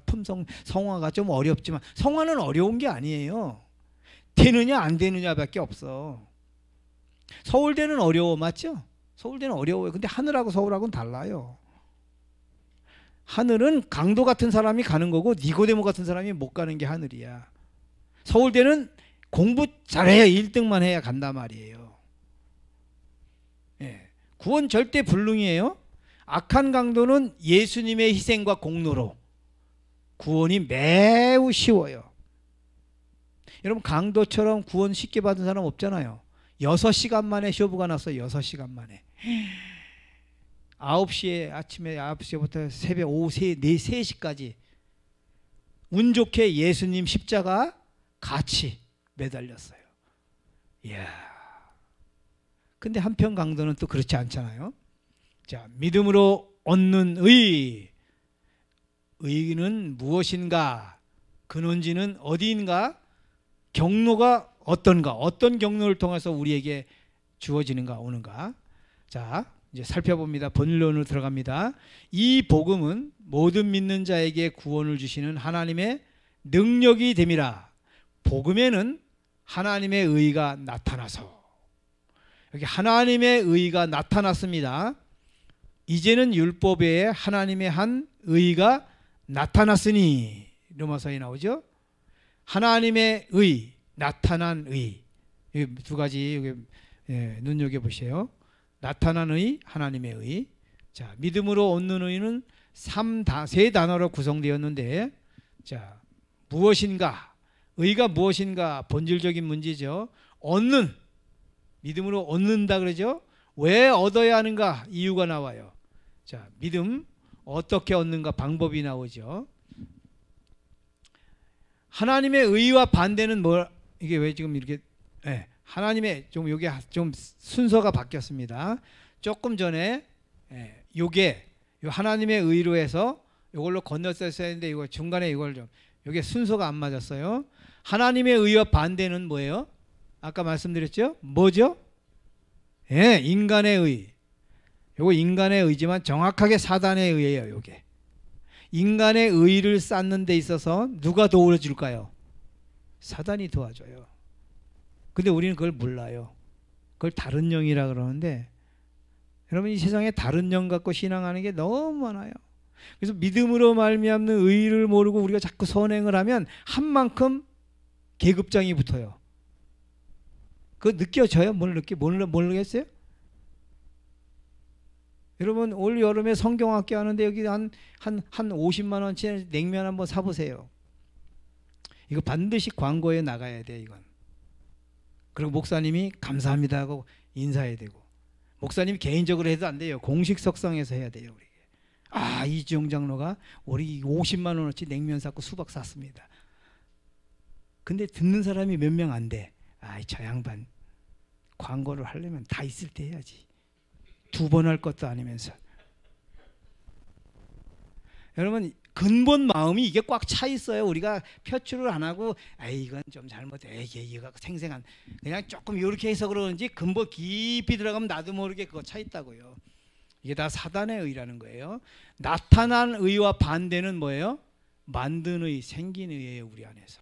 성화가 좀 어렵지만 성화는 어려운 게 아니에요. 되느냐 안 되느냐밖에 없어. 서울대는 어려워, 맞죠? 서울대는 어려워요. 근데 하늘하고 서울하고는 달라요. 하늘은 강도 같은 사람이 가는 거고 니고데모 같은 사람이 못 가는 게 하늘이야. 서울대는 공부 잘해야 1등만 해야 간단 말이에요. 예. 구원 절대 불능이에요. 악한 강도는 예수님의 희생과 공로로 구원이 매우 쉬워요. 여러분, 강도처럼 구원 쉽게 받은 사람 없잖아요. 6시간 만에 쇼부가 났어요. 6시간 만에. 9시에, 아침에 9시부터 새벽 오후 3시까지 운 좋게 예수님 십자가 같이 매달렸어요. 이야. 근데 한편 강도는 또 그렇지 않잖아요. 자, 믿음으로 얻는 의는 무엇인가? 근원지는 어디인가? 경로가 어떤가? 어떤 경로를 통해서 우리에게 주어지는가, 오는가? 자, 이제 살펴봅니다. 본론으로 들어갑니다. 이 복음은 모든 믿는 자에게 구원을 주시는 하나님의 능력이 됨이라. 복음에는 하나님의 의가 나타나서, 여기 하나님의 의가 나타났습니다. 이제는 율법 외에 하나님의 한 의가 나타났으니, 로마서에 나오죠. 하나님의 의, 나타난 의, 여기 두 가지 여기 눈여겨보세요. 나타난 의, 하나님의 의. 자, 믿음으로 얻는 의는 세 단어로 구성되었는데, 자, 무엇인가? 의가 무엇인가? 본질적인 문제죠. 얻는, 믿음으로 얻는다 그러죠. 왜 얻어야 하는가? 이유가 나와요. 자, 믿음 어떻게 얻는가? 방법이 나오죠. 하나님의 의와 반대는 뭐, 이게 왜 지금 이렇게, 하나님의 좀 여기 좀 순서가 바뀌었습니다. 조금 전에 요게 하나님의 의로 해서 이걸로 건넜어야 했는데 이거 중간에 이걸 좀 요게 순서가 안 맞았어요. 하나님의 의와 반대는 뭐예요? 아까 말씀드렸죠? 뭐죠? 인간의 의. 요거 인간의 의지만 정확하게 사단의 의예요. 요게 인간의 의를 쌓는 데 있어서 누가 도와줄까요? 사단이 도와줘요. 근데 우리는 그걸 몰라요. 그걸 다른 영이라 그러는데, 여러분, 이 세상에 다른 영 갖고 신앙하는 게 너무 많아요. 그래서 믿음으로 말미암는 의를 모르고 우리가 자꾸 선행을 하면 한 만큼 계급장이 붙어요. 그거 느껴져요? 모르겠어요? 여러분, 올 여름에 성경학교 하는데 여기 한 50만 원치 냉면 한번 사보세요. 이거 반드시 광고에 나가야 돼, 이건. 그리고 목사님이 감사합니다 하고 인사해야 되고, 목사님이 개인적으로 해도 안 돼요. 공식 석상에서 해야 돼요. 우리. 아, 이지영 장로가 우리 50만 원어치 냉면 샀고 수박 샀습니다. 근데 듣는 사람이 몇 명 안 돼. 아이, 저 양반 광고를 하려면 다 있을 때 해야지. 2번 할 것도 아니면서. 여러분, 근본 마음이 이게 꽉 차 있어요. 우리가 표출을 안 하고 이건 좀 잘못해. 이거 생생한 그냥 조금 이렇게 해서 그러는지 근본 깊이 들어가면 나도 모르게 그거 차 있다고요. 이게 다 사단의 의라는 거예요. 나타난 의와 반대는 뭐예요? 만든 의, 생긴 의예요. 우리 안에서.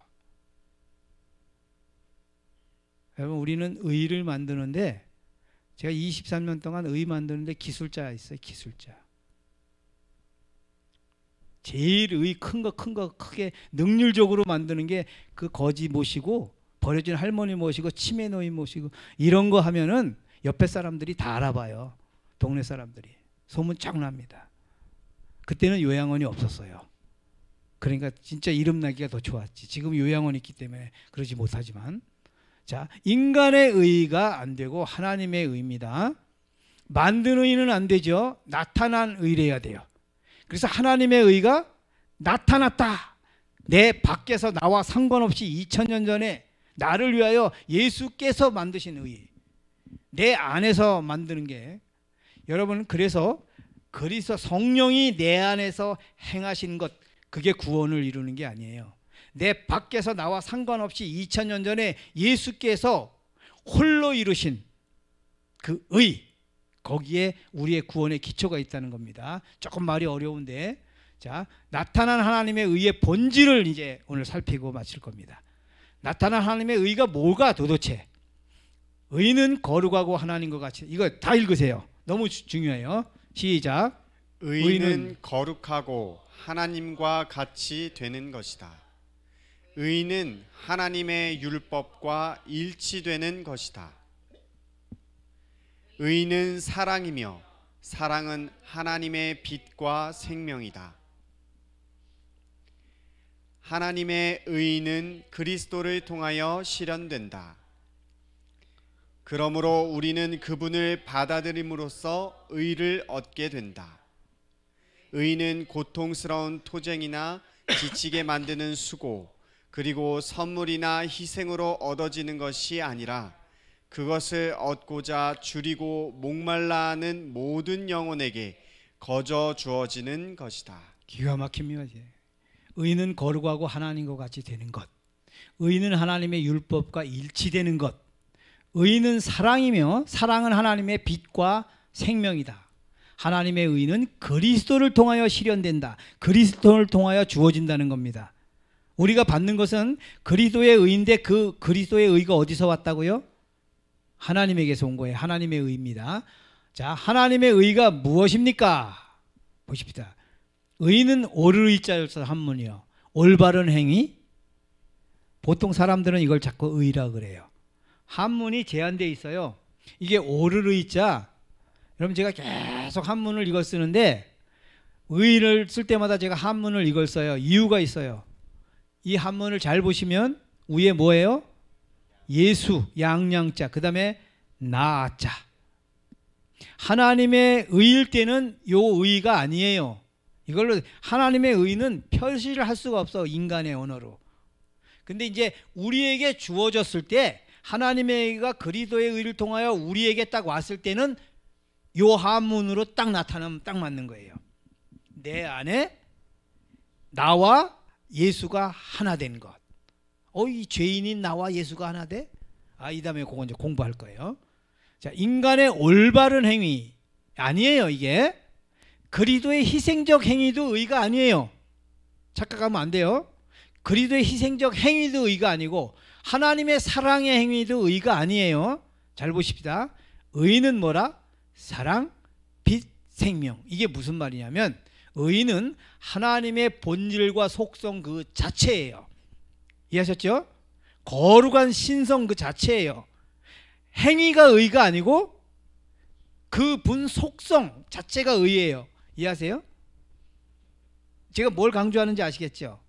여러분, 우리는 의를 만드는데, 제가 23년 동안 의 만드는데 기술자 있어요. 기술자. 제일 의 큰 거 크게 능률적으로 만드는 게 그 거지 모시고 버려진 할머니 모시고 치매 노인 모시고 이런 거 하면은 옆에 사람들이 다 알아봐요. 동네 사람들이 소문 쫙 납니다. 그때는 요양원이 없었어요. 그러니까 진짜 이름 나기가 더 좋았지. 지금 요양원이 있기 때문에 그러지 못하지만, 자, 인간의 의가 안 되고 하나님의 의입니다. 만든 의는 안 되죠. 나타난 의래야 돼요. 그래서 하나님의 의가 나타났다. 내 밖에서 나와 상관없이 2000년 전에 나를 위하여 예수께서 만드신 의, 내 안에서 만드는 게, 여러분, 그래서 그리스도 성령이 내 안에서 행하신 것, 그게 구원을 이루는 게 아니에요. 내 밖에서 나와 상관없이 2000년 전에 예수께서 홀로 이루신 그 의, 거기에 우리의 구원의 기초가 있다는 겁니다. 조금 말이 어려운데, 자, 나타난 하나님의 의의 본질을 이제 오늘 살피고 마칠 겁니다. 나타난 하나님의 의가 뭐가 도대체? 의는 거룩하고 하나님과 같이. 이거 다 읽으세요. 너무 중요해요. 시작. 의는 거룩하고 하나님과 같이 되는 것이다. 의는 하나님의 율법과 일치되는 것이다. 의는 사랑이며 사랑은 하나님의 빛과 생명이다. 하나님의 의는 그리스도를 통하여 실현된다. 그러므로 우리는 그분을 받아들임으로써 의를 얻게 된다. 의는 고통스러운 토쟁이나 지치게 만드는 수고, 그리고 선물이나 희생으로 얻어지는 것이 아니라 그것을 얻고자 줄이고 목말라 하는 모든 영혼에게 거저 주어지는 것이다. 기가 막힙니다. 의는 거룩하고 하나님과 같이 되는 것, 의는 하나님의 율법과 일치되는 것, 의는 사랑이며 사랑은 하나님의 빛과 생명이다. 하나님의 의는 그리스도를 통하여 실현된다. 그리스도를 통하여 주어진다는 겁니다. 우리가 받는 것은 그리스도의 의인데, 그 그리스도의 의가 어디서 왔다고요? 하나님에게서 온 거예요. 하나님의 의입니다. 자, 하나님의 의가 무엇입니까? 보십시다. 의는 옳을 의자를 써서 한문이요. 올바른 행위. 보통 사람들은 이걸 자꾸 의라 그래요. 한문이 제한되어 있어요. 이게 옳을 의자. 여러분, 제가 계속 한문을 이걸 쓰는데, 의를 쓸 때마다 제가 한문을 이걸 써요. 이유가 있어요. 이 한문을 잘 보시면 위에 뭐예요? 예수, 양양자, 그 다음에 나자. 하나님의 의일 때는 요 의가 아니에요. 이걸로 하나님의 의는 표시를 할 수가 없어, 인간의 언어로. 근데 이제 우리에게 주어졌을 때, 하나님의 의가 그리스도의 의를 통하여 우리에게 딱 왔을 때는 요 한문으로 딱 나타나면 딱 맞는 거예요. 내 안에 나와 예수가 하나 된 것. 이 죄인인 나와 예수가 하나 돼? 이 다음에 그거 이제 공부할 거예요. 자, 인간의 올바른 행위 아니에요. 이게 그리스도의 희생적 행위도 의가 아니에요. 착각하면 안 돼요. 그리스도의 희생적 행위도 의가 아니고 하나님의 사랑의 행위도 의가 아니에요. 잘 보십시다. 의는 뭐라? 사랑, 빛, 생명. 이게 무슨 말이냐면, 의는 하나님의 본질과 속성 그 자체예요. 이해하셨죠? 거룩한 신성 그 자체예요. 행위가 의가 아니고 그 분 속성 자체가 의예요. 이해하세요? 제가 뭘 강조하는지 아시겠죠?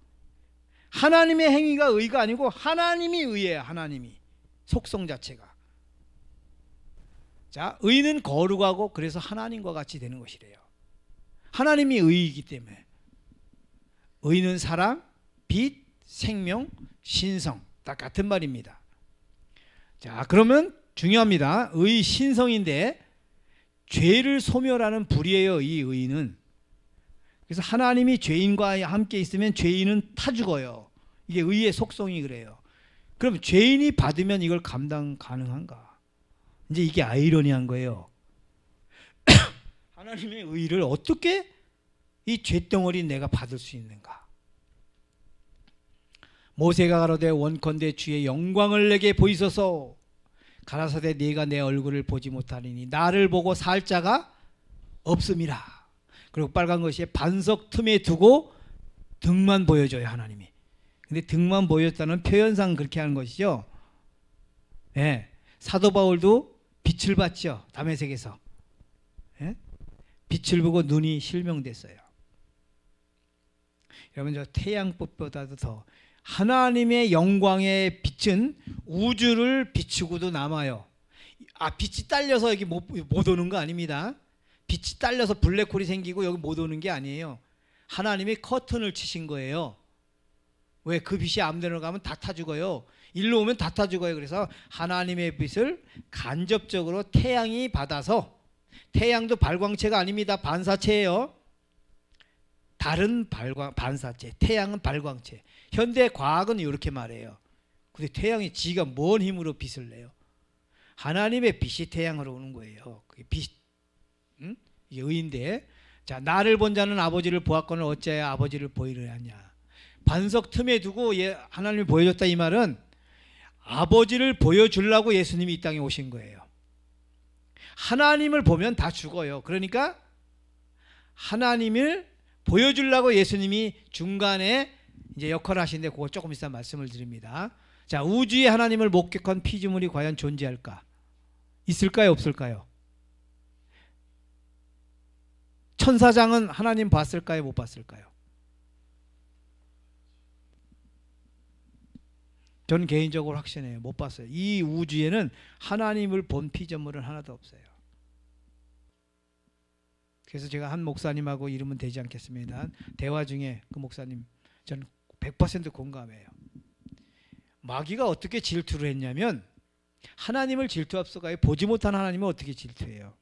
하나님의 행위가 의가 아니고 하나님이 의예요. 하나님이 속성 자체가. 자, 의는 거룩하고 그래서 하나님과 같이 되는 것이래요. 하나님이 의이기 때문에. 의는 사랑, 빛, 생명, 신성. 다 같은 말입니다. 자, 그러면 중요합니다. 의 신성인데 죄를 소멸하는 불이에요, 이 의는. 그래서 하나님이 죄인과 함께 있으면 죄인은 타 죽어요. 이게 의의 속성이 그래요. 그럼 죄인이 받으면 이걸 감당 가능한가? 이제 이게 아이러니한 거예요. 하나님의 의를 어떻게 이 죄덩어리 내가 받을 수 있는가? 모세가 가로되 원컨대 주의 영광을 내게 보이소서. 가라사대 네가 내 얼굴을 보지 못하리니 나를 보고 살 자가 없음이라. 그리고 빨간 것이 반석 틈에 두고 등만 보여줘요, 하나님이. 근데 등만 보여줬다는 표현상 그렇게 하는 것이죠. 예. 사도 바울도 빛을 봤죠, 다메섹에서. 예? 빛을 보고 눈이 실명됐어요. 여러분, 저 태양빛보다도 더 하나님의 영광의 빛은 우주를 비추고도 남아요. 빛이 딸려서 여기 못 오는 거 아닙니다. 빛이 딸려서 블랙홀이 생기고 여기 못 오는 게 아니에요. 하나님이 커튼을 치신 거예요. 왜? 그 빛이 아무데나 가면 다 타 죽어요. 일로 오면 다 타 죽어요. 그래서 하나님의 빛을 간접적으로 태양이 받아서, 태양도 발광체가 아닙니다. 반사체예요. 달은 반사체, 태양은 발광체. 현대 과학은 이렇게 말해요. 근데 태양이 지가 뭔 힘으로 빛을 내요? 하나님의 빛이 태양으로 오는 거예요. 그게 빛, 이게 의인데, 자, 나를 본 자는 아버지를 보았거늘 어찌하여 아버지를 보이려 하냐? 반석 틈에 두고 하나님이 보여줬다, 이 말은 아버지를 보여주려고 예수님이 이 땅에 오신 거예요. 하나님을 보면 다 죽어요. 그러니까 하나님을 보여주려고 예수님이 중간에 이제 역할을 하시는데, 그거 조금 있으면 말씀을 드립니다. 자, 우주에 하나님을 목격한 피조물이 과연 존재할까? 있을까요, 없을까요? 천사장은 하나님 봤을까요, 못 봤을까요? 저는 개인적으로 확신해요. 못 봤어요. 이 우주에는 하나님을 본 피조물은 하나도 없어요. 그래서 제가 한 목사님하고 이름은 되지 않겠습니다. 대화 중에 그 목사님, 저는 100% 공감해요. 마귀가 어떻게 질투를 했냐면, 하나님을 질투할 수가 없어요. 보지 못한 하나님을 어떻게 질투해요?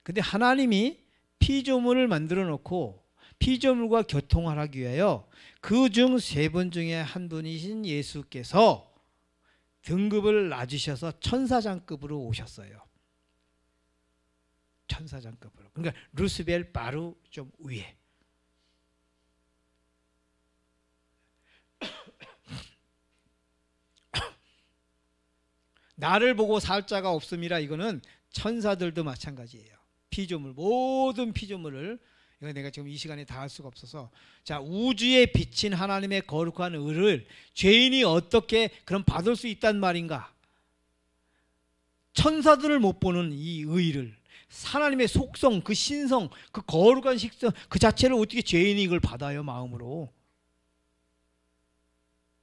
근데 하나님이 피조물을 만들어 놓고 피조물과 교통을 하기 위하여 그 중 세 분 중에 한 분이신 예수께서 등급을 낮으셔서 천사장급으로 오셨어요. 천사장급으로. 그러니까 루스벨 바로 좀 위에. 나를 보고 살 자가 없음이라. 이거는 천사들도 마찬가지예요. 피조물, 모든 피조물을, 이거 내가 지금 이 시간에 다 할 수가 없어서, 자, 우주에 비친 하나님의 거룩한 의를 죄인이 어떻게 그럼 받을 수 있단 말인가? 천사들을 못 보는 이 의를, 하나님의 속성, 그 신성, 그 거룩한 식성 그 자체를 어떻게 죄인이 이걸 받아요, 마음으로?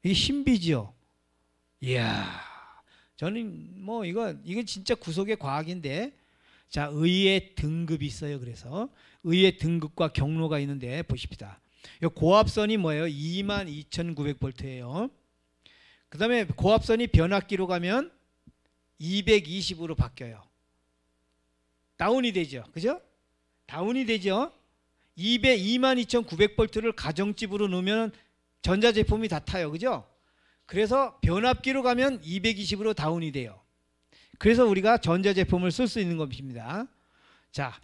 이게 신비지요. 이야, 저는 뭐 이건 진짜 구속의 과학인데, 자, 의의 등급이 있어요. 그래서 의의 등급과 경로가 있는데 보십시다. 이 고압선이 뭐예요? 22,900V예요. 그 다음에 고압선이 변압기로 가면 220으로 바뀌어요. 다운이 되죠. 그죠? 다운이 되죠. 22,900V를 가정집으로 넣으면 전자제품이 다 타요. 그죠? 그래서 변압기로 가면 220으로 다운이 돼요. 그래서 우리가 전자제품을 쓸 수 있는 것입니다. 자,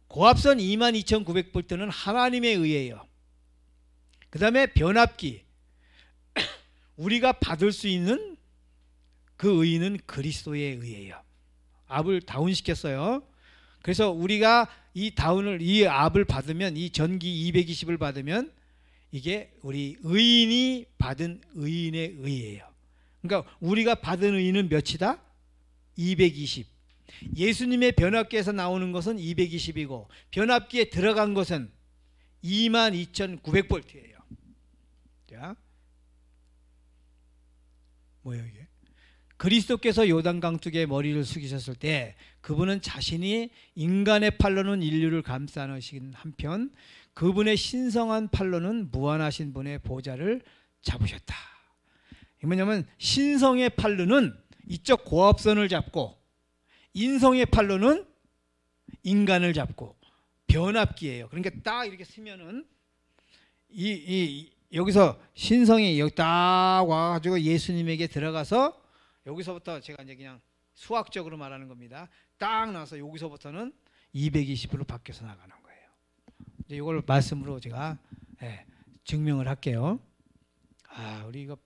고압선 22,900V는 하나님의 의예요. 그 다음에 변압기, 우리가 받을 수 있는 그 의는 그리스도의 의예요. 압을 다운시켰어요. 그래서 우리가 이 압을 받으면, 이 전기 220을 받으면 이게 우리 의인이 받은 의인의 의예요. 그러니까 우리가 받은 의는 몇이다? 220. 예수님의 변압기에서 나오는 것은 220이고 변압기에 들어간 것은 22,900V예요. 자, 뭐예요 이게? 그리스도께서 요단강 쪽에 머리를 숙이셨을 때 그분은 자신이 인간의 팔로는 인류를 감싸시는 한편, 그분의 신성한 팔로는 무한하신 분의 보좌를 잡으셨다. 이게 뭐냐면 신성의 팔로는 이쪽 고압선을 잡고 인성의 팔로는 인간을 잡고 변압기예요. 그러니까 딱 이렇게 쓰면은 여기서 신성이 여기 딱 와가지고 예수님에게 들어가서 여기서부터 제가 이제 그냥 수학적으로 말하는 겁니다. 딱 나서 여기서부터는 220으로 바뀌어서 나가는 거예요. 이제 이걸 말씀으로 제가 증명을 할게요. 우리 이거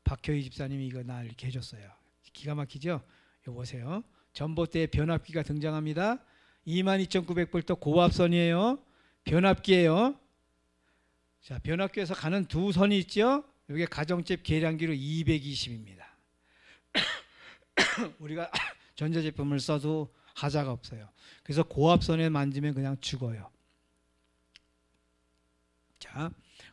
박효희 집사님이 이거 날 이렇게 해줬어요. 기가 막히죠? 이거 보세요. 전봇대에 변압기가 등장합니다. 22,900V 고압선이에요. 변압기예요. 자, 변압기에서 가는 두 선이 있죠. 이게 가정집 계량기로 220입니다. 우리가 전자제품을 써도 하자가 없어요. 그래서 고압선에 만지면 그냥 죽어요. 자,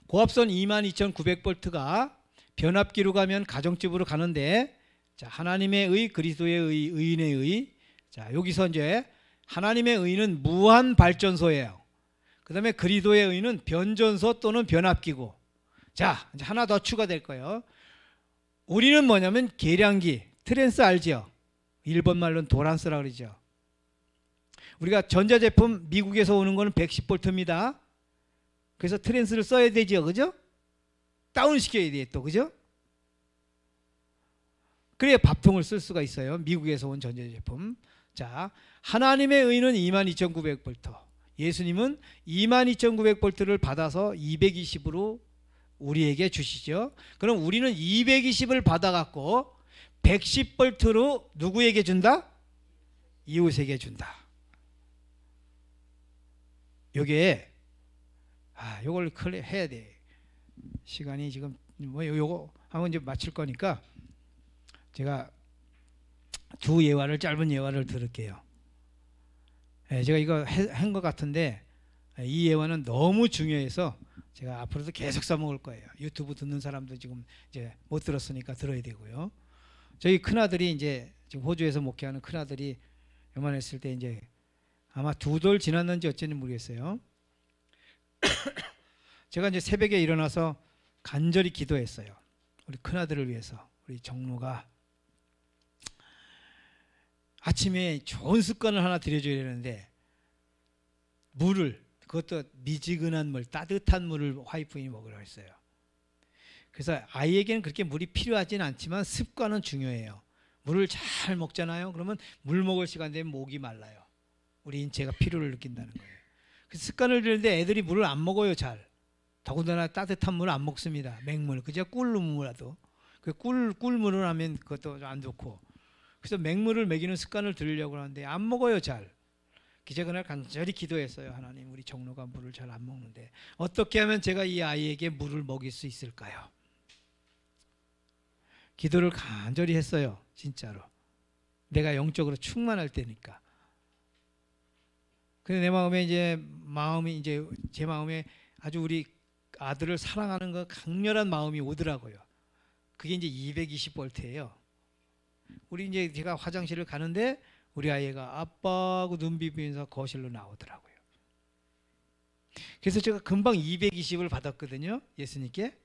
고압선 22,900V가 변압기로 가면 가정집으로 가는데, 자, 하나님의 의, 그리스도의 의, 의인의 의. 자, 여기서 이제 하나님의 의는 무한 발전소예요. 그 다음에 그리스도의 의는 변전소 또는 변압기고. 자, 이제 하나 더 추가될 거예요. 우리는 뭐냐면 계량기, 트랜스 알지요? 일본 말로는 도란스라 그러죠. 우리가 전자제품 미국에서 오는 거는 110V입니다. 그래서 트랜스를 써야 되죠, 그죠? 다운시켜야 돼 또, 그죠? 그래야 밥통을 쓸 수가 있어요. 미국에서 온 전자제품. 자, 하나님의 의는 22,900V. 예수님은 22,900V를 받아서 220으로 우리에게 주시죠. 그럼 우리는 220을 받아갖고 110V로 누구에게 준다? 이웃에게 준다. 요게 요걸 해야 돼. 시간이 지금 뭐 요거 한번 이제 마칠 거니까 제가 두 예화를, 짧은 예화를 들을게요. 제가 이거 한 것 같은데 이 예화는 너무 중요해서 제가 앞으로도 계속 써먹을 거예요. 유튜브 듣는 사람도 지금 이제 못 들었으니까 들어야 되고요. 저희 큰아들이 이제 지금 호주에서 목회하는 큰아들이 요만했을 때 이제 아마 2돌 지났는지 어쩐지 모르겠어요. 제가 이제 새벽에 일어나서 간절히 기도했어요. 우리 큰아들을 위해서. 우리 정로가 아침에 좋은 습관을 하나 들여줘야 되는데, 물을, 그것도 미지근한 물, 따뜻한 물을 와이프인이 먹으라고 했어요. 그래서 아이에게는 그렇게 물이 필요하지는 않지만 습관은 중요해요. 물을 잘 먹잖아요. 그러면 물 먹을 시간 되면 목이 말라요. 우리 인체가 피로를 느낀다는 거예요. 그 습관을 들이는데 애들이 물을 안 먹어요, 잘. 더군다나 따뜻한 물을 안 먹습니다. 맹물, 그저 꿀물이라도. 그 꿀물을 하면 그것도 안 좋고. 그래서 맹물을 먹이는 습관을 들이려고 하는데 안 먹어요, 잘. 기자 그날 간절히 기도했어요. 하나님, 우리 정로가 물을 잘 안 먹는데 어떻게 하면 제가 이 아이에게 물을 먹일 수 있을까요? 기도를 간절히 했어요. 진짜로. 내가 영적으로 충만할 때니까. 근데 내 마음에 제 마음에 아주 우리 아들을 사랑하는 그 강렬한 마음이 오더라고요. 그게 이제 220V예요. 우리 이제 제가 화장실을 가는데 우리 아이가 아빠하고 눈 비비면서 거실로 나오더라고요. 그래서 제가 금방 220을 받았거든요, 예수님께.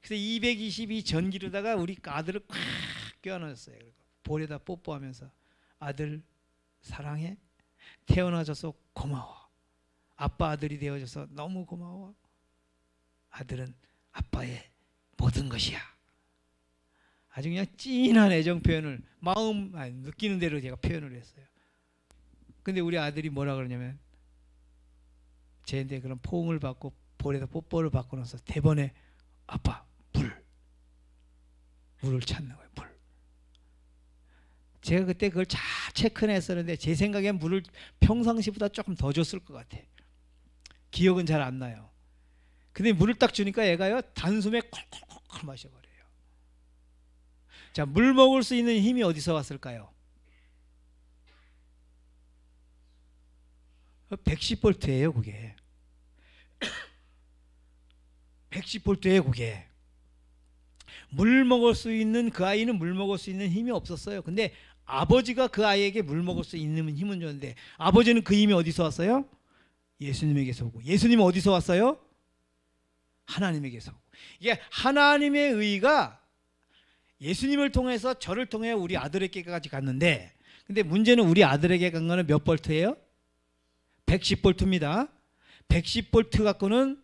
그래서 220이 전기로다가 우리 아들을 꽉 껴안았어요. 볼에다 뽀뽀하면서 아들 사랑해. 태어나줘서 고마워. 아빠 아들이 되어줘서 너무 고마워. 아들은 아빠의 모든 것이야. 아주 그냥 찐한 애정 표현을 느끼는 대로 제가 표현을 했어요. 근데 우리 아들이 뭐라 그러냐면 쟤한테 그런 포옹을 받고 볼에다 뽀뽀를 받고 나서 대번에 아빠 물을 찾는 거예요. 물. 제가 그때 그걸 잘 체크했었는데 제 생각엔 물을 평상시보다 조금 더 줬을 것 같아. 기억은 잘 안 나요. 근데 물을 딱 주니까 얘가요 단숨에 콜콜콜 마셔버려요. 자, 물 먹을 수 있는 힘이 어디서 왔을까요? 110V예요, 그게. 110V예요, 그게. 물 먹을 수 있는 그 아이는 물 먹을 수 있는 힘이 없었어요. 근데 아버지가 그 아이에게 물 먹을 수 있는 힘은 줬는데 아버지는 그 힘이 어디서 왔어요? 예수님에게서 오고. 예수님은 어디서 왔어요? 하나님에게서 오고. 이게 하나님의 의가 예수님을 통해서 저를 통해 우리 아들에게까지 갔는데, 근데 문제는 우리 아들에게 간 거는 몇 볼트예요? 110볼트입니다. 110볼트 갖고는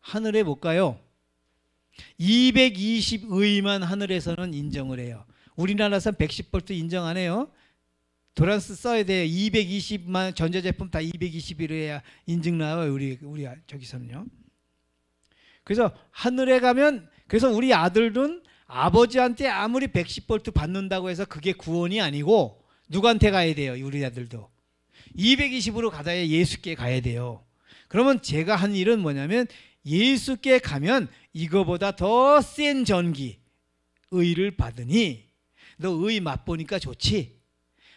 하늘에 못 가요. 220의만 하늘에서는 인정을 해요. 우리나라에서는 110볼트 인정 안 해요. 도란스 써야 돼요. 220만 전자제품 다 220으로 해야 인증 나와요. 우리 저기서는요. 그래서 하늘에 가면, 그래서 우리 아들은 아버지한테 아무리 110볼트 받는다고 해서 그게 구원이 아니고 누구한테 가야 돼요? 우리 아들도 220으로 가다야 예수께 가야 돼요. 그러면 제가 한 일은 뭐냐면, 예수께 가면 이거보다 더 센 전기 의를 받으니 너 의 맛보니까 좋지?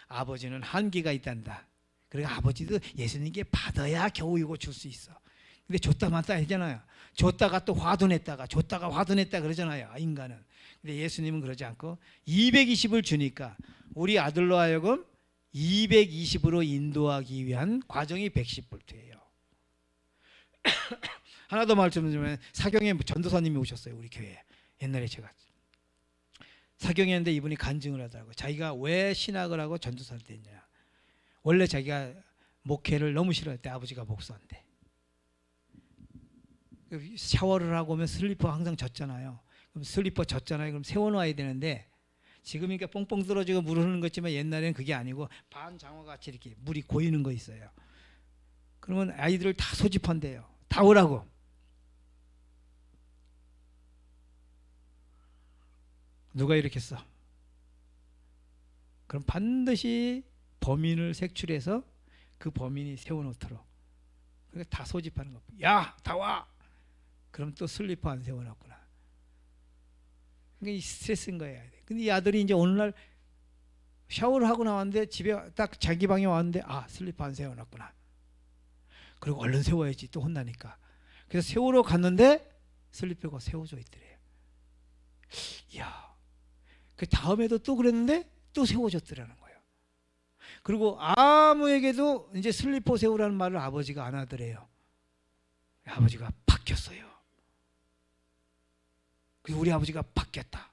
아버지는 한계가 있단다. 그리고 아버지도 예수님께 받아야 겨우 이거 줄 수 있어. 근데 줬다 맞다 하잖아요. 줬다가 또 화도 냈다가 줬다가 화도 냈다 그러잖아요, 인간은. 근데 예수님은 그러지 않고 220을 주니까 우리 아들로 하여금 220으로 인도하기 위한 과정이 110볼트예요. 하나 더 말씀드리면, 사경에 전도사님이 오셨어요, 우리 교회에. 옛날에 제가 사경했는데 이분이 간증을 하더라고요. 자기가 왜 신학을 하고 전도사를 됐냐. 원래 자기가 목회를 너무 싫어했대. 아버지가 목사인데. 샤워를 하고 오면 슬리퍼 항상 젖잖아요. 그럼 슬리퍼 젖잖아요. 그럼 세워놔야 되는데, 지금이니까 뽕뽕 떨어지고 물 흐르는 거 있지만 옛날에는 그게 아니고 반장어같이 이렇게 물이 고이는 거 있어요. 그러면 아이들을 다 소집한대요. 다 오라고. 누가 이렇게 써? 그럼 반드시 범인을 색출해서 그 범인이 세워놓도록. 그러니까 다 소집하는 거. 야, 다 와. 그럼 또 슬리퍼 안 세워놨구나. 그러니까 스트레스인 거예요. 근데 이 아들이 이제 오늘날 샤워를 하고 나왔는데 집에 딱 자기 방에 왔는데, 아, 슬리퍼 안 세워놨구나. 그리고 얼른 세워야지, 또 혼나니까. 그래서 세우러 갔는데 슬리퍼가 세워져 있더래요. 이야. 그 다음에도 또 그랬는데 또 세워졌더라는 거예요. 그리고 아무에게도 이제 슬리퍼 세우라는 말을 아버지가 안 하더래요. 아버지가 바뀌었어요. 그리고 우리 아버지가 바뀌었다.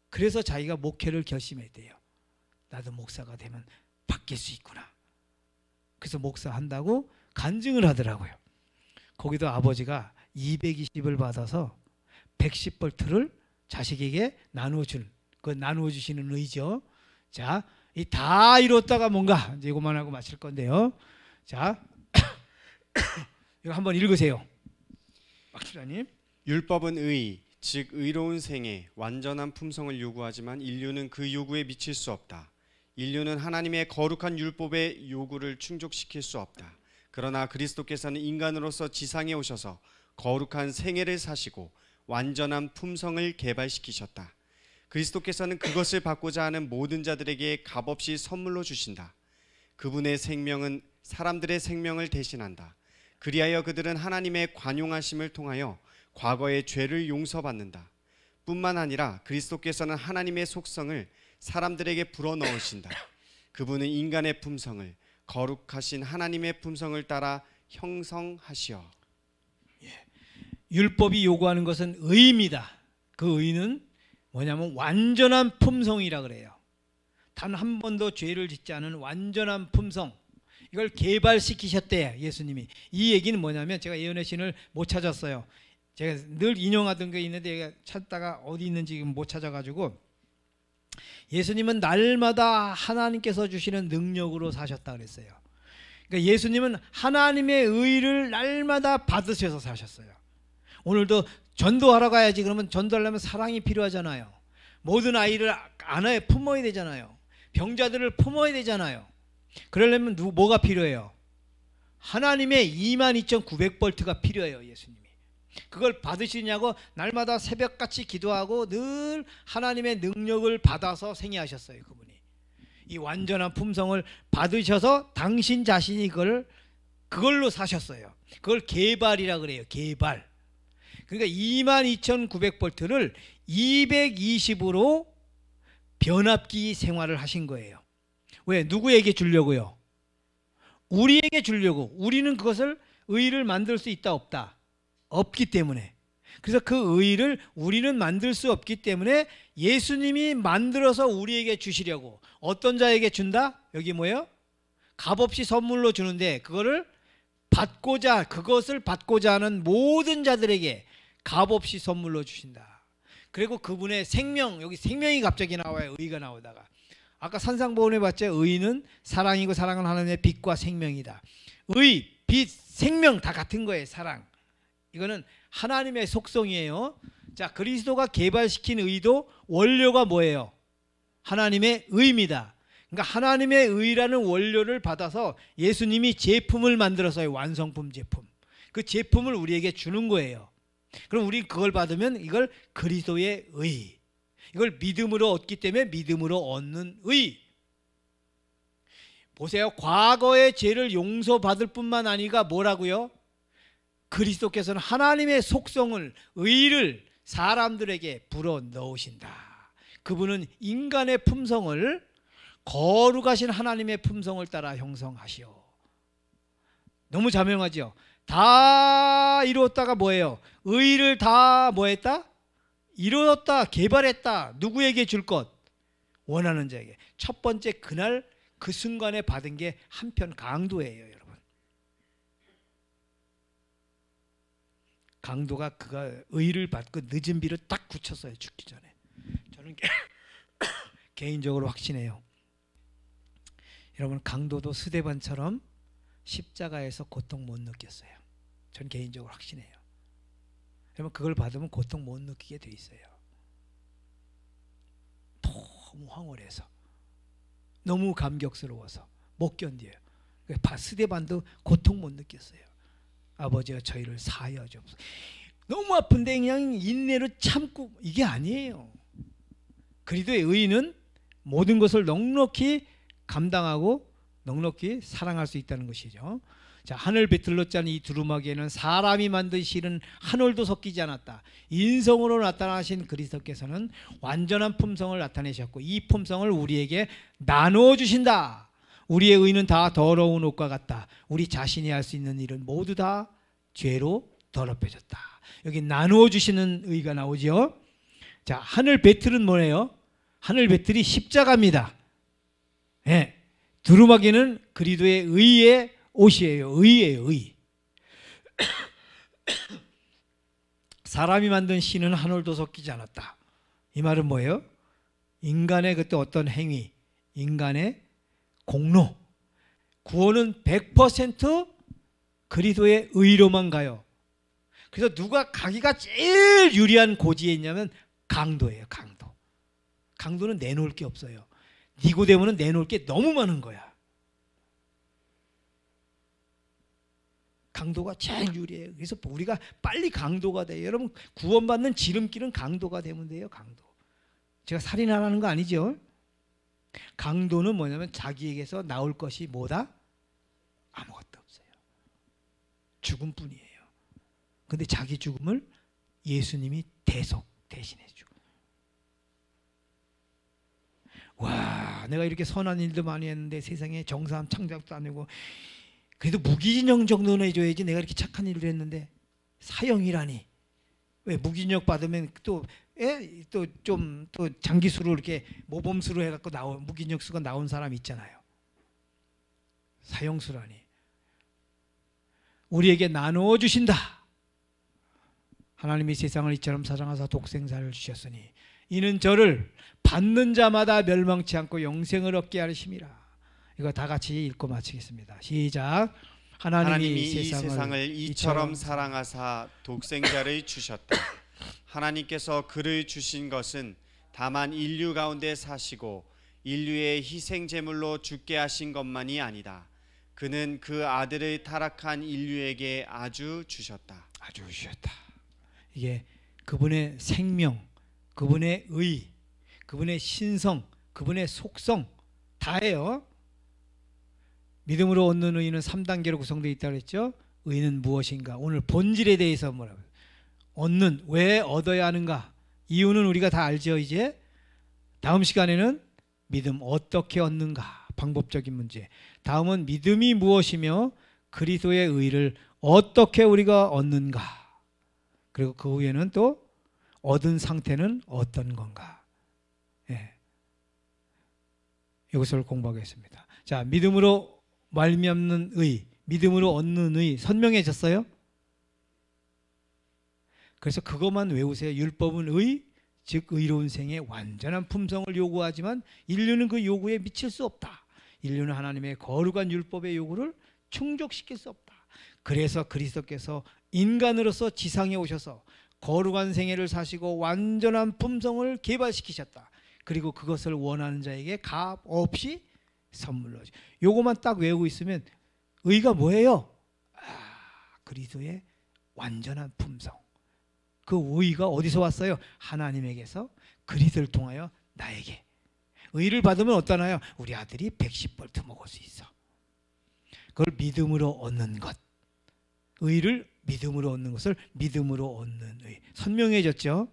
그래서 자기가 목회를 결심했대요. 나도 목사가 되면 바뀔 수 있구나. 그래서 목사한다고 간증을 하더라고요. 거기도 아버지가 220을 받아서 110볼트를 자식에게 나누어준, 그 나누어주시는 의죠. 자, 이 다 이뤘다가 뭔가 이제 이것만 하고 마칠 건데요. 자, 이거 한번 읽으세요, 박수자님. 율법은 의, 즉 의로운 생애, 완전한 품성을 요구하지만 인류는 그 요구에 미칠 수 없다. 인류는 하나님의 거룩한 율법의 요구를 충족시킬 수 없다. 그러나 그리스도께서는 인간으로서 지상에 오셔서 거룩한 생애를 사시고 완전한 품성을 개발시키셨다. 그리스도께서는 그것을 받고자 하는 모든 자들에게 값없이 선물로 주신다. 그분의 생명은 사람들의 생명을 대신한다. 그리하여 그들은 하나님의 관용하심을 통하여 과거의 죄를 용서받는다. 뿐만 아니라 그리스도께서는 하나님의 속성을 사람들에게 불어넣으신다. 그분은 인간의 품성을 거룩하신 하나님의 품성을 따라 형성하시어. 율법이 요구하는 것은 의입니다. 그 의는 뭐냐면 완전한 품성이라 그래요. 단 한 번도 죄를 짓지 않은 완전한 품성, 이걸 개발시키셨대요, 예수님이. 이 얘기는 뭐냐면, 제가 예언의 신을 못 찾았어요. 제가 늘 인용하던 게 있는데 제가 찾다가 어디 있는지 못 찾아가지고, 예수님은 날마다 하나님께서 주시는 능력으로 사셨다 그랬어요. 그러니까 예수님은 하나님의 의를 날마다 받으셔서 사셨어요. 오늘도 전도하러 가야지. 그러면 전도하려면 사랑이 필요하잖아요. 모든 아이를 안아야 품어야 되잖아요. 병자들을 품어야 되잖아요. 그러려면 뭐가 필요해요? 하나님의 22,900볼트가 필요해요, 예수님이. 그걸 받으시냐고 날마다 새벽같이 기도하고 늘 하나님의 능력을 받아서 생애하셨어요, 그분이. 이 완전한 품성을 받으셔서 당신 자신이 그걸로 사셨어요. 그걸 개발이라 그래요, 개발. 그러니까 22,900볼트를 220으로 변압기 생활을 하신 거예요. 왜? 누구에게 주려고요? 우리에게 주려고. 우리는 그것을 의를 만들 수 있다 없다? 없기 때문에. 그래서 그 의를 우리는 만들 수 없기 때문에 예수님이 만들어서 우리에게 주시려고. 어떤 자에게 준다? 여기 뭐예요? 값없이 선물로 주는데 그것을 받고자 하는 모든 자들에게 값없이 선물로 주신다. 그리고 그분의 생명, 여기 생명이 갑자기 나와요. 의가 나오다가. 아까 산상보훈에 봤죠? 의는 사랑이고 사랑은 하나님의 빛과 생명이다. 의, 빛, 생명 다 같은 거예요. 사랑. 이거는 하나님의 속성이에요. 자, 그리스도가 개발시킨 의도 원료가 뭐예요? 하나님의 의입니다. 그러니까 하나님의 의라는 원료를 받아서 예수님이 제품을 만들어서요. 완성품 제품. 그 제품을 우리에게 주는 거예요. 그럼 우리 그걸 받으면 이걸 그리스도의 의. 이걸 믿음으로 얻기 때문에 믿음으로 얻는 의. 보세요. 과거의 죄를 용서받을 뿐만 아니라 뭐라고요? 그리스도께서는 하나님의 속성을, 의를 사람들에게 불어 넣으신다. 그분은 인간의 품성을 거룩하신 하나님의 품성을 따라 형성하시오. 너무 자명하죠. 다 이루었다가 뭐예요? 의를 다 뭐했다? 이루었다, 개발했다. 누구에게 줄 것? 원하는 자에게. 첫 번째 그날 그 순간에 받은 게 한편 강도예요, 여러분. 강도가 그가 의를 받고 늦은 비를 딱 굳혔어요, 죽기 전에. 저는 개인적으로 확신해요. 여러분, 강도도 스데반처럼 십자가에서 고통 못 느꼈어요. 전 개인적으로 확신해요. 여러분, 그걸 받으면 고통 못 느끼게 돼 있어요. 너무 황홀해서, 너무 감격스러워서 못 견뎌요. 스데반도 고통 못 느꼈어요. 아버지여 저희를 사하여 주옵소서. 너무 아픈데 그냥 인내로 참고, 이게 아니에요. 그리스도의 의는 모든 것을 넉넉히 감당하고 넉넉히 사랑할 수 있다는 것이죠. 자, 하늘 배틀로 짠 이 두루마기에는 사람이 만든 실은 한 올도 섞이지 않았다. 인성으로 나타나신 그리스도께서는 완전한 품성을 나타내셨고 이 품성을 우리에게 나누어 주신다. 우리의 의는 다 더러운 옷과 같다. 우리 자신이 할 수 있는 일은 모두 다 죄로 더럽혀졌다. 여기 나누어 주시는 의가 나오죠. 자, 하늘 배틀은 뭐예요? 하늘 배틀이 십자가입니다. 예. 두루마기는 그리스도의 의의 옷이에요. 의예요, 의. 사람이 만든 신은 한 올도 섞이지 않았다. 이 말은 뭐예요? 인간의 그때 어떤 행위, 인간의 공로, 구원은 100% 그리스도의 의로만 가요. 그래서 누가 가기가 제일 유리한 고지에 있냐면 강도예요. 강도. 강도는 내놓을 게 없어요. 니고데모는 내놓을 게 너무 많은 거야. 강도가 제일 유리해요. 그래서 우리가 빨리 강도가 돼요. 여러분, 구원받는 지름길은 강도가 되면 돼요. 강도. 제가 살인하라는 거 아니죠. 강도는 뭐냐면 자기에게서 나올 것이 뭐다? 아무것도 없어요. 죽음뿐이에요. 근데 자기 죽음을 예수님이 대신해 주고. 와, 내가 이렇게 선한 일도 많이 했는데 세상에 정사함 창작도 아니고 그래도 무기징역 정도는 해줘야지. 내가 이렇게 착한 일을 했는데 사형이라니. 왜 무기징역 받으면 또 장기수로 이렇게 모범수로 해갖고 무기징역수가 나온 사람 있잖아요. 사형수라니. 우리에게 나누어 주신다. 하나님이 세상을 이처럼 사랑하사 독생자를 주셨으니 이는 저를 받는 자마다 멸망치 않고 영생을 얻게 하심이라. 이거 다 같이 읽고 마치겠습니다. 시작. 하나님이 이 세상을 이처럼 사랑하사 독생자를 주셨다. 하나님께서 그를 주신 것은 다만 인류 가운데 사시고 인류의 희생 제물로 죽게 하신 것만이 아니다. 그는 그 아들을 타락한 인류에게 아주 주셨다. 아주 주셨다. 이게 그분의 생명, 그분의 의, 그분의 신성, 그분의 속성 다예요. 믿음으로 얻는 의는 3단계로 구성되어 있다고 했죠. 의는 무엇인가? 오늘 본질에 대해서 뭐라고? 얻는, 왜 얻어야 하는가? 이유는 우리가 다 알죠. 이제 다음 시간에는 믿음 어떻게 얻는가? 방법적인 문제. 다음은 믿음이 무엇이며 그리스도의 의를 어떻게 우리가 얻는가? 그리고 그 후에는 또 얻은 상태는 어떤 건가. 예. 이것을 공부하겠습니다. 자, 믿음으로 말미암는 의, 믿음으로 얻는 의 선명해졌어요? 그래서 그것만 외우세요. 율법은 의, 즉 의로운 생의 완전한 품성을 요구하지만 인류는 그 요구에 미칠 수 없다. 인류는 하나님의 거룩한 율법의 요구를 충족시킬 수 없다. 그래서 그리스도께서 인간으로서 지상에 오셔서 거룩한 생애를 사시고 완전한 품성을 개발시키셨다. 그리고 그것을 원하는 자에게 값 없이 선물로. 요것만 딱 외우고 있으면 의가 뭐예요? 그리스도의 완전한 품성. 그 의가 어디서 왔어요? 하나님에게서 그리스도를 통하여 나에게. 의를 받으면 어떠나요? 우리 아들이 110볼트 먹을 수 있어. 그걸 믿음으로 얻는 것. 의를 믿음으로 얻는 것을 믿음으로 얻는 의. 선명해졌죠?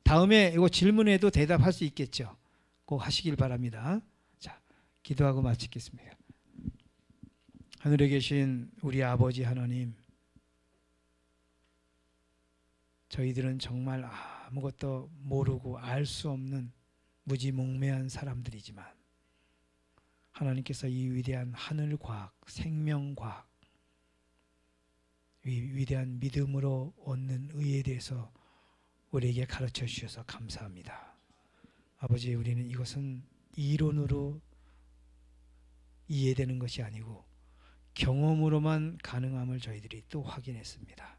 다음에 이거 질문해도 대답할 수 있겠죠? 꼭 하시길 바랍니다. 자, 기도하고 마치겠습니다. 하늘에 계신 우리 아버지 하나님, 저희들은 정말 아무것도 모르고 알 수 없는 무지몽매한 사람들이지만 하나님께서 이 위대한 하늘과학, 생명과학, 위대한 믿음으로 얻는 의에 대해서 우리에게 가르쳐 주셔서 감사합니다. 아버지, 우리는 이것은 이론으로 이해되는 것이 아니고 경험으로만 가능함을 저희들이 또 확인했습니다.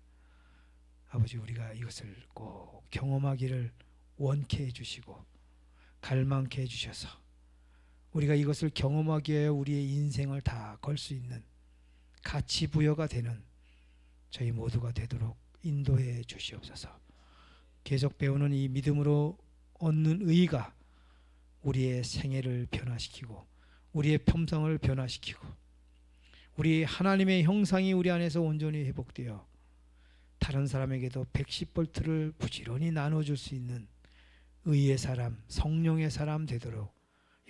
아버지, 우리가 이것을 꼭 경험하기를 원케 해주시고 갈망케 해주셔서 우리가 이것을 경험하기 위해 우리의 인생을 다 걸 수 있는 가치 부여가 되는 저희 모두가 되도록 인도해 주시옵소서. 계속 배우는 이 믿음으로 얻는 의가 우리의 생애를 변화시키고 우리의 품성을 변화시키고 우리 하나님의 형상이 우리 안에서 온전히 회복되어 다른 사람에게도 110볼트를 부지런히 나눠줄 수 있는 의의 사람, 성령의 사람 되도록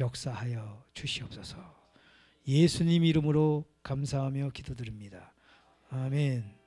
역사하여 주시옵소서. 예수님 이름으로 감사하며 기도드립니다. 아멘.